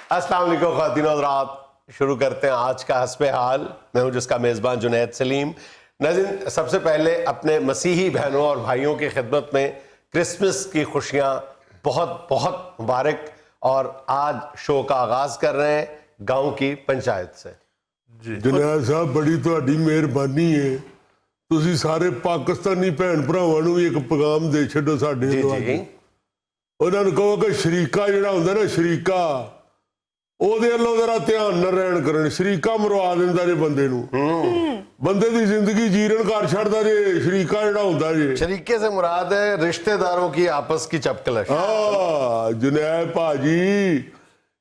अस्सलाम वालेकुम ख़वातीन और हज़रात, शुरू करते हैं आज का हस्बे हाल। मैं हूं जिसका मेज़बान जुनैद सलीम। नाज़रीन, सबसे पहले अपने मसीही बहनों और भाइयों की खिदमत में क्रिसमस की खुशियां बहुत बहुत मुबारक। और आज शो का आगाज़ कर रहे हैं गांव की पंचायत से। जुनैद साहब, बड़ी तुहाडी मेहरबानी है। तुसी सारे पाकिस्तानी भैन भरावां नूं एक पैगाम दे छड्डो साडे जी। ਉਹਨਾਂ ਨੂੰ ਕਹੋ ਕਿ ਸ਼ਰੀਕਾ ਜਿਹੜਾ ਹੁੰਦਾ ਨਾ, ਸ਼ਰੀਕਾ ਉਹਦੇ ਵੱਲੋਂ ਜ਼ਰਾ ਧਿਆਨ ਨਾਲ ਰਹਿਣ ਕਰਨ। ਸ਼ਰੀਕਾ ਮਰਵਾ ਦਿੰਦਾ ਜੇ ਬੰਦੇ ਨੂੰ, ਬੰਦੇ ਦੀ ਜ਼ਿੰਦਗੀ ਜੀਰਨ ਕਰ ਛੱਡਦਾ ਜੇ ਸ਼ਰੀਕਾ ਜਿਹੜਾ ਹੁੰਦਾ ਜੇ। शरीके से मुराद है रिश्तेदारों की आपस की चपकलश। जुनैद भाजी,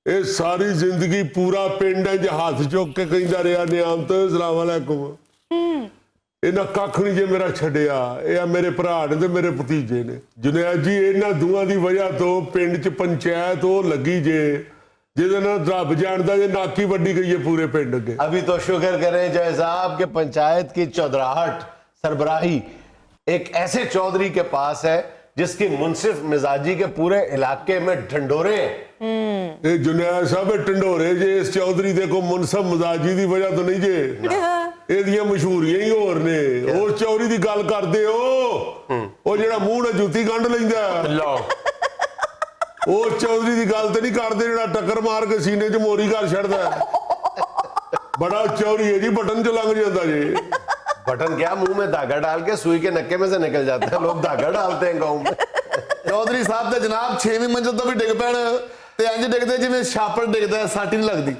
ਇਹ ਸਾਰੀ ਜ਼ਿੰਦਗੀ ਪੂਰਾ ਪਿੰਡ ਇੰਜ ਹੱਥ ਚੁੱਕ ਕੇ ਕਹਿੰਦਾ ਰਿਹਾ, ਨਿਆਮਤ ਸਲਾਮ ਅਲੈਕੁਮ। ਇਹਨਾਂ ਕੱਖ ਨਹੀਂ ਜੇ ਮੇਰਾ ਛੱਡਿਆ। ਇਹ ਆ ਮੇਰੇ ਭਰਾ ਨੇ ਤੇ ਮੇਰੇ ਭਤੀਜੇ ਨੇ। ਜੁਨੈਦ ਜੀ, ਇਹਨਾਂ ਦੋਵਾਂ ਦੀ ਵਜ੍ਹਾ ਤੋਂ ਪਿੰਡ 'ਚ ਪੰਚਾਇਤ ਉਹ ਲੱਗੀ ਜੇ ਜਿਹਦੇ ਨਾਲ ਰੱਬ ਜਾਣਦਾ ਜੇ ਨਾਕੀ ਵੱਡੀ ਗਈ ਹੈ ਪੂਰੇ ਪਿੰਡ ਅੱਗੇ। अभी तो शुक्र करें जय साहब के पंचायत की चौधराहट सरबराही एक ऐसे चौधरी के पास है जिसकी मुनसिफ मिजाजी के पूरे इलाके में ढंडोरे हैं। ਇਹ ਜੁਨੈਦ ਸਾਹਿਬ, ਇਹ ਢੰਡੋਰੇ ਜੇ ਇਸ ਚੌਧਰੀ ਦੇ ਕੋ ਮੁਨਸਬ ਮਜ਼ਾਜੀ ਦੀ ਵਜ੍ਹਾ ਤੋਂ ਨਹੀਂ ਜੇ, ਇਹਦੀਆਂ ਮਸ਼ਹੂਰੀਆਂ ਹੀ ਹੋਰ ਨੇ। ਉਸ ਚੌਧਰੀ ਦੀ ਗੱਲ ਕਰਦੇ ਹੋ, ਉਹ ਜਿਹੜਾ ਮੂੰਹ ਨਾਲ ਜੁੱਤੀ ਗੰਢ ਲੈਂਦਾ। ਉਹ ਚੌਧਰੀ ਦੀ ਗੱਲ ਤੇ ਨਹੀਂ ਕਰਦੇ ਜਿਹੜਾ ਟੱਕਰ ਮਾਰ ਕੇ ਸੀਨੇ 'ਚ ਮੋਰੀ ਘਰ ਛੱਡਦਾ। ਬੜਾ ਚੌਧਰੀ ਹੈ ਜੀ, ਬਟਨ 'ਚ ਲੰਘ ਜਾਂਦਾ ਜੀ। बटन क्या, मुंह में धागा डाल के सुई के नक्के में से निकल जाते हैं लोग। धागा डालते हैं गाँव में। ਚੌਧਰੀ ਸਾਹਿਬ ਤੇ ਜਨਾਬ 6ਵੀਂ ਮੰਜ਼ਿਲ ਤੋਂ ਵੀ ਡਿੱਗ ਪੈਣ ਤੇ ਇੰਜ ਡਿੱਗਦੇ ਜਿਵੇਂ ਛਾਪੜ ਡਿੱਗਦਾ, ਸੱਟ ਹੀ ਨਹੀਂ ਲੱਗਦੀ।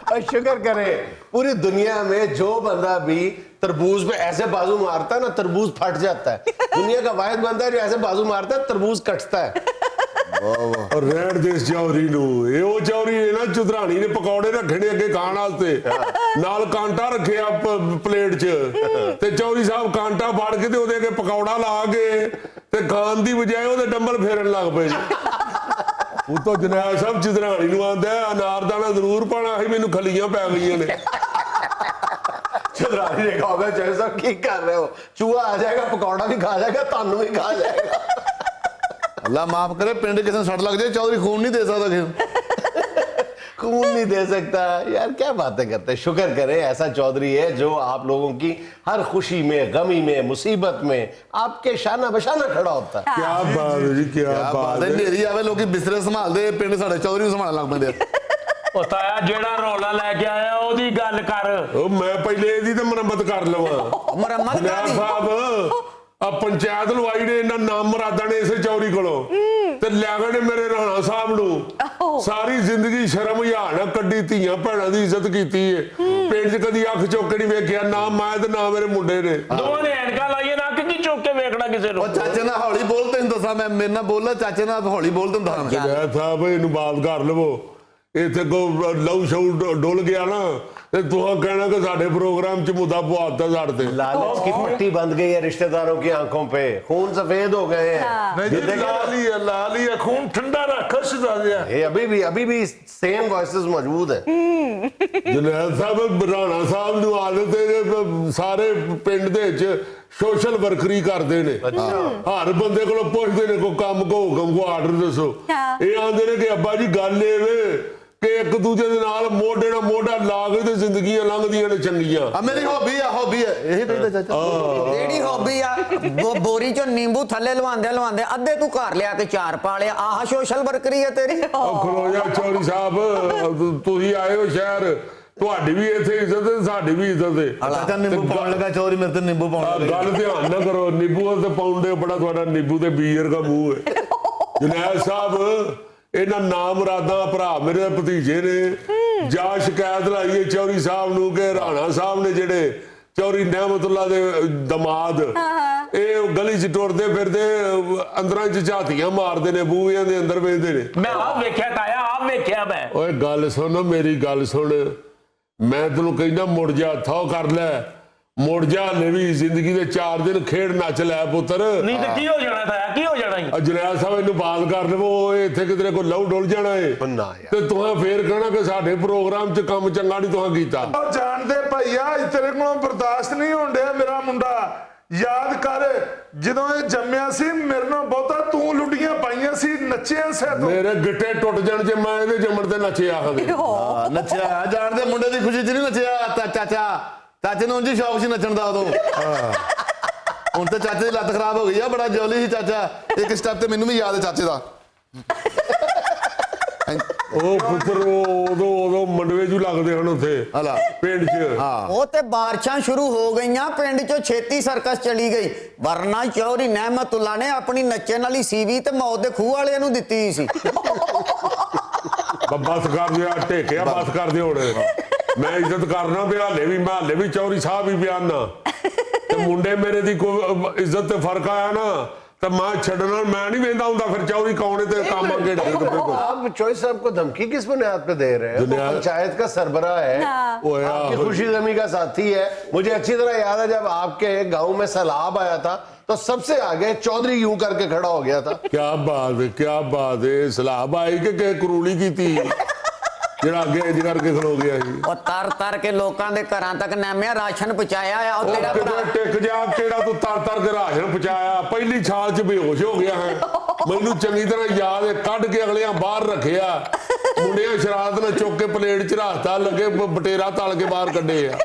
और शुक्र करें पूरी दुनिया में जो बंदा भी तरबूज पे ऐसे बाजू मारता है ना, तरबूज फट जाता है। दुनिया का वाहिद बंदा है जो ऐसे बाजू मारता है, तरबूज कटता है। ਔਰ ਰਹਿਣ ਦੇ ਇਸ ਚੌਧਰੀ ਨੂੰ। ਇਹ ਉਹ ਚੌਧਰੀ ਨੇ ਨਾ, ਚੁਧਰਾਣੀ ਨੇ ਪਕੌੜੇ ਰੱਖੇ ਨੇ ਅੱਗੇ ਖਾਣ ਵਾਸਤੇ, ਨਾਲ ਕਾਂਟਾ ਰੱਖਿਆ ਪਲੇਟ 'ਚ, ਤੇ ਚੌਧਰੀ ਸਾਹਿਬ ਕਾਂਟਾ ਫੜ ਕੇ ਤੇ ਉਹਦੇ ਅੱਗੇ ਪਕੌੜਾ ਲਾ ਕੇ ਤੇ ਖਾਣ ਦੀ ਬਜਾਏ ਉਹਦੇ ਡੰਬਲ ਫੇਰਨ ਲੱਗ ਪਏ ਜੀ। ਉਹ ਤਾਂ ਜਨਾਬ ਸਾਹਿਬ ਚੁਧਰਾਣੀ ਨੂੰ ਆਂਦਾ ਅਨਾਰਦਾਨਾ ਜ਼ਰੂਰ ਪਾਣਾ ਸੀ, ਮੈਨੂੰ ਖਲੀਆਂ ਪੈ ਗਈਆਂ ਨੇ। चौधरानी ने कहा जय साहब की कर रहे हो, चूहा आ जाएगा, पकौड़ा भी खा जाएगा, तानू भी खा जाएगा। ਅੱਲਾ ਮਾਫ ਕਰੇ, ਪਿੰਡ ਕਿਸੇ ਨੂੰ ਸੱਟ ਲੱਗ ਜਾਏ, ਚੌਧਰੀ ਖੂਨ ਨਹੀਂ ਦੇ ਸਕਦਾ ਕਿਸੇ ਨੂੰ। खून नहीं दे सकता यार, क्या बातें करते हैं। शुक्र करें ऐसा चौधरी है जो आप लोगों की हर खुशी में, गमी में, मुसीबत में आपके शाना बशाना खड़ा होता है। क्या बात है जी, क्या बात है। ਨੇਰੀ ਆਵੇ ਲੋਕੀ ਬਿਸਤਰੇ ਸੰਭਾਲਦੇ, ਪਿੰਡ ਸਾਡੇ ਚੌਧਰੀ ਨੂੰ ਸੰਭਾਲਣ ਲੱਗ ਪੈਂਦੇ ਆ। ਉਹ ਤਾਇਆ ਜਿਹੜਾ ਰੌਲਾ ਲੈ ਕੇ ਆਇਆ ਉਹਦੀ ਗੱਲ ਕਰ। ਉਹ ਮੈਂ ਪਹਿਲੇ ਇਹਦੀ ਤੇ ਮੁਰੰਮਤ ਕਰ ਲਵਾਂ। ਮੁਰੰਮਤ ਜਨਾਬ ਸਾਹਿਬ, ਆ ਪੰਚਾਇਤ ਲਵਾਈ ਨੇ ਇਹਨਾਂ ਨਾਮ ਮੁਰਾਦਾਂ ਨੇ ਇਸੇ ਚੌਰੀ ਕੋਲੋਂ, ਤੇ ਲੈ ਗਏ ਨੇ ਮੇਰੇ ਰਾਣਾ ਸਾਹਿਬ ਨੂੰ। ਸਾਰੀ ਜ਼ਿੰਦਗੀ ਸ਼ਰਮ ਹਯਾ ਕੱਢੀ, ਧੀਆਂ ਭੈਣਾਂ ਦੀ ਇੱਜ਼ਤ ਕੀਤੀ ਏ। ਪਿੰਡ 'ਚ ਕਦੀ ਅੱਖ ਚੁੱਕ ਕੇ ਨਹੀਂ ਵੇਖਿਆ, ਨਾ ਮੈਂ ਤੇ ਨਾ ਮੇਰੇ ਮੁੰਡੇ ਨੇ। ਦੋਵਾਂ ਨੇ ਐਨਕਾਂ ਲਾਈਏ ਨਾ ਕਿ ਚੁੱਕ ਕੇ ਵੇਖਣਾ ਕਿਸੇ ਨੂੰ। ਉਹ ਚਾਚੇ ਨਾਲ ਹੌਲੀ ਬੋਲ, ਤੈਨੂੰ ਦੱਸਾਂ ਮੈਂ, ਮੇਰੇ ਨਾਲ ਬੋਲ, ਚਾਚੇ ਨਾਲ ਹੌਲੀ ਬੋਲ, ਤੈਨੂੰ ਦੱਸਾਂ ਮੈਂ। ਜਨਾਬ ਸਾਹਿਬ, ਇਹਨੂੰ ਬਾਤ ਕਰ ਲਵੋ। ਇੱਥੇ ਕੋ ਲਹੂ ਸ਼ਹੂ ਡੁੱਲ ਗਿਆ ਨਾ ਤੇ ਤੁਸੀਂ ਕਹਿਣਾ ਕਿ ਸਾਡੇ ਪ੍ਰੋਗਰਾਮ 'ਚ ਮੁੱਦਾ ਪਵਾਤਾ ਸਾਡੇ ਤੇ। लालच की पट्टी बंध गई है रिश्तेदारों की आंखों पे, खून सफेद हो गए हैं। ਲਾਲ ਹੀ ਖੂਨ ਠੰਡਾ ਰੱਖ ਸ਼ਹਜ਼ਾਦਿਆ। ये अभी भी सेम वॉइसेस मौजूद है। ਜਨਾਬ ਸਾਹਿਬ, ਰਾਣਾ ਸਾਹਿਬ ਨੂੰ ਆਦਤ ਹੈ ਸਾਰੇ ਪਿੰਡ ਦੇ ਵਿੱਚ ਸੋਸ਼ਲ ਵਰਕਰੀ ਕਰਦੇ ਨੇ। ਹਰ ਬੰਦੇ ਕੋਲੋਂ ਪੁੱਛਦੇ ਨੇ ਕੋਈ ਕੰਮ ਕੋ ਹੁਕਮ ਕੋ ਆਰਡਰ ਦੱਸੋ। ਇਹ ਆਂਦੇ ਨੇ ਕਿ ਅੱਬਾ ਜੀ ਗੱਲ ਇਹ ਵੇ ਕਿ ਇੱਕ ਦੂਜੇ ਦੇ ਨਾਲ ਮੋਢੇ ਨਾਲ ਮੋਢਾ ਲਾ ਕੇ ਤੇ ਜ਼ਿੰਦਗੀਆਂ ਲੰਘਦੀਆਂ ਨੇ ਚੰਗੀਆਂ। ਆ ਮੇਰੀ ਹੌਬੀ ਹੈ ਇਹ ਕਹਿੰਦਾ ਚਾਚਾ। ਜਿਹੜੀ ਹੌਬੀ ਆ, ਬੋਰੀ ਚੋਂ ਨਿੰਬੂ ਥੱਲੇ ਲਵਾਉਂਦੇ ਅੱਧੇ ਤੂੰ ਘਰ ਲਿਆ ਕੇ ਚਾਰ ਪਾ ਲਿਆ। ਆਹ ਸੋਸ਼ਲ ਵਰਕਰੀ ਹੈ ਤੇਰੀ। ਖਲੋ ਜਾ ਚੌਧਰੀ ਸਾਹਿਬ, ਤੁਸੀਂ ਆਏ ਹੋ ਸ਼ਹਿਰ, ਤੁਹਾਡੀ ਵੀ ਇੱਥੇ ਇੱਜ਼ਤ ਹੈ, ਸਾਡੀ ਵੀ ਇੱਜ਼ਤ ਹੈ। ਚਾਚਾ ਨਿੰਬੂ ਪਾਉਣ ਲੱਗਾ, ਚੌਧਰੀ ਮੇਰੇ ਤੇ ਨਿੰਬੂ ਪਾਉਣ ਲੱਗਾ। ਗੱਲ ਧਿਆਨ ਨਾ ਕਰੋ, ਨਿੰਬੂ ਤੇ ਪਾਉਂਦੇ ਬੜਾ ਤੁਹਾਡਾ ਨਿੰਬੂ ਤੇ ਬੀਅਰ ਦਾ ਮੂੰਹ ਹੈ। ਜਨਾਬ ਸਾਹਿਬ, ਇਹਨਾਂ ਨਾਮ ਮੁਰਾਦਾਂ ਭਰਾ ਮੇਰੇ ਭਤੀਜੇ ਨੇ ਜਾਂ ਸ਼ਿਕਾਇਤ ਲਾਈਏ ਚੌਧਰੀ ਸਾਹਿਬ ਨੂੰ ਕਿ ਰਾਣਾ ਸਾਹਿਬ ਨੇ ਜਿਹੜੇ ਚੌਧਰੀ ਨਿਆਮਤੁੱਲਾ ਦੇ ਦਮਾਦ, ਇਹ ਗਲੀ 'ਚ ਟੁਰਦੇ ਫਿਰਦੇ ਅੰਦਰਾਂ 'ਚ ਝਾਤੀਆਂ ਮਾਰਦੇ ਨੇ, ਬੂਹਿਆਂ ਦੇ ਅੰਦਰ ਵੇਖਦੇ ਨੇ। ਮੈਂ ਆਪ ਵੇਖਿਆ ਤਾਇਆ, ਆਪ ਵੇਖਿਆ ਮੈਂ। ਓਏ ਗੱਲ ਸੁਣ, ਮੇਰੀ ਗੱਲ ਸੁਣ, ਮੈਂ ਤੈਨੂੰ ਕਹਿੰਦਾ ਮੁੜ ਜਾ, ਥੋ ਕਰ ਲੈ, ਮੁੜ ਜਾ। ਨਵੀਂ ਜ਼ਿੰਦਗੀ ਦੇ 4 ਦਿਨ ਖੇਡ ਨੱਚ ਲੈ ਪੁੱਤਰ। ਨਹੀਂ ਤੇ ਕੀ ਹੋ ਜਾਣਾ ਤਾਇਆ, ਕੀ ਹੋ ਜਾਣਾ? ਜਨਾਬ ਸਾਹਿਬ, ਇਹਨੂੰ ਬਾਤ ਕਰ ਲਵੋ, ਇੱਥੇ ਕਿਧਰੇ ਕੋਈ ਲਹੂ ਡੁੱਲ ਜਾਣਾ ਏ ਤੇ ਤੁਸੀਂ ਫੇਰ ਕਹਿਣਾ ਕਿ ਸਾਡੇ ਪ੍ਰੋਗਰਾਮ 'ਚ ਕੰਮ ਚੰਗਾ ਨਹੀਂ ਤੁਸੀਂ ਕੀਤਾ। ਜਾਣਦੇ ਭਈਆ, ਤੇਰੇ ਕੋਲੋਂ ਬਰਦਾਸ਼ਤ ਨਹੀਂ ਹੋਣ ਡਿਆ। ਮੇਰਾ ਮੁੰਡਾ ਯਾਦ ਕਰ ਜਦੋਂ ਇਹ ਜੰਮਿਆ ਸੀ ਮੇਰੇ ਨਾਲ ਬਹੁਤਾ ਤੂੰ ਲੁੱਡੀਆਂ ਪਾਈਆਂ ਸੀ ਨੱਚਿਆ ਸੈ ਤੂੰ ਮੇਰੇ ਗਿੱਟੇ ਟੁੱਟ ਜਾਣ ਜੇ ਮੈਂ ਇਹਦੇ ਜੰਮਣ ਤੇ ਨੱਚਿਆ ਹੋਵੇ। ਨੱਚਿਆ ਜਾਣਦੇ ਮੁੰਡੇ ਦੀ ਖੁਸ਼ੀ 'ਚ ਨਹੀਂ ਨੱਚਿਆ ਤਾਂ ਚਾਚੇ ਨੂੰ ਉਂਝ ਸ਼ੌਕ ਸੀ ਨੱਚਣ ਦਾ ਉਦੋਂ। ਹੁਣ ਤੇ ਚਾਚੇ ਦੀ ਲੱਤ ਖਰਾਬ ਹੋ ਗਈ ਆ, ਬੜਾ ਜੋਲੀ ਸੀ ਚਾਚਾ। ਇੱਕ ਸਟੈਪ ਤੇ ਮੈਨੂੰ ਵੀ ਯਾਦ ਹੈ ਚਾਚੇ ਦਾ। ਉਹ ਪੁੱਤਰ ਉਦੋਂ ਮੰਡਵੇ ਜੂ ਲੱਗਦੇ ਹਨ ਉੱਥੇ ਹਲਾ ਪਿੰਡ 'ਚ। ਉਹ ਤੇ ਬਾਰਿਸ਼ਾਂ ਸ਼ੁਰੂ ਹੋ ਗਈਆਂ, ਪਿੰਡ ਚੋਂ ਛੇਤੀ ਸਰਕਸ ਚਲੀ ਗਈ, ਵਰਨਾ ਚੌਧਰੀ ਨਹਿਮਤੁੱਲਾ ਨੇ ਆਪਣੀ ਨੱਚਣ ਵਾਲੀ ਸੀਵੀ ਤੇ ਮੌਤ ਦੇ ਖੂਹ ਵਾਲਿਆਂ ਨੂੰ ਦਿੱਤੀ ਸੀ। ਬਸ ਕਰ ਦਿਆ ਢੇਕਿਆ, ਬਸ ਕਰ ਦਿਓ ਹੁਣ। ਮੈਂ ਇੱਜ਼ਤ ਕਰਨਾ ਵੀ ਹਾਲੇ ਵੀ ਚੌਧਰੀ ਸਾਹਿਬ ਹੀ ਬਿਆਨ ਨਾ ਤੇ ਮੁੰਡੇ ਮੇਰੇ ਦੀ ਕੋਈ ਇੱਜ਼ਤ ਤੇ ਫਰਕ ਆਇਆ ਨਾ तो मैं छड़ना मैं नहीं वेंदा हुंदा फिर चौधरी कौन है ते काम मंगे आप चौधरी साहब को धमकी किस बुनियाद पे दे रहे हैं? वो पंचायत का सरबराह है, आपकी खुशी गमी का साथी है। मुझे अच्छी तरह याद है जब आपके गांव में सैलाब आया था तो सबसे आगे चौधरी यूं करके खड़ा हो गया था। क्या बात है सैलाब आई के करूली की थी ਜਿਹੜਾ ਅੱਗੇ ਇੰਜ ਕਰਕੇ ਖਲੋ ਗਿਆ ਸੀ। ਉਹ ਤਰ ਕੇ ਲੋਕਾਂ ਦੇ ਘਰਾਂ ਤੱਕ ਨਾਮਿਆ ਰਾਸ਼ਨ ਪਹੁੰਚਾਇਆ ਆ। ਉਹ ਤੇਰਾ ਭਰਾ ਟਿਕ ਜਾ ਕਿਹੜਾ ਤੂੰ ਤਰ ਕੇ ਰਾਸ਼ਨ ਪਹੁੰਚਾਇਆ, ਪਹਿਲੀ ਛਾਲ 'ਚ ਬੇਹੋਸ਼ ਹੋ ਗਿਆ ਹੈ। ਮੈਨੂੰ ਚੰਗੀ ਤਰ੍ਹਾਂ ਯਾਦ ਹੈ, ਕੱਢ ਕੇ ਅਗਲਿਆਂ ਬਾਹਰ ਰੱਖਿਆ, ਮੁੰਡਿਆਂ ਸ਼ਰਾਰਤ ਨਾਲ ਚੁੱਕ ਕੇ ਪਲੇਟ 'ਚ ਰੱਖਤਾ, ਲੱਗੇ ਬਟੇਰਾ ਤਲ ਕੇ ਬਾਹਰ ਕੱਢੇ ਆ।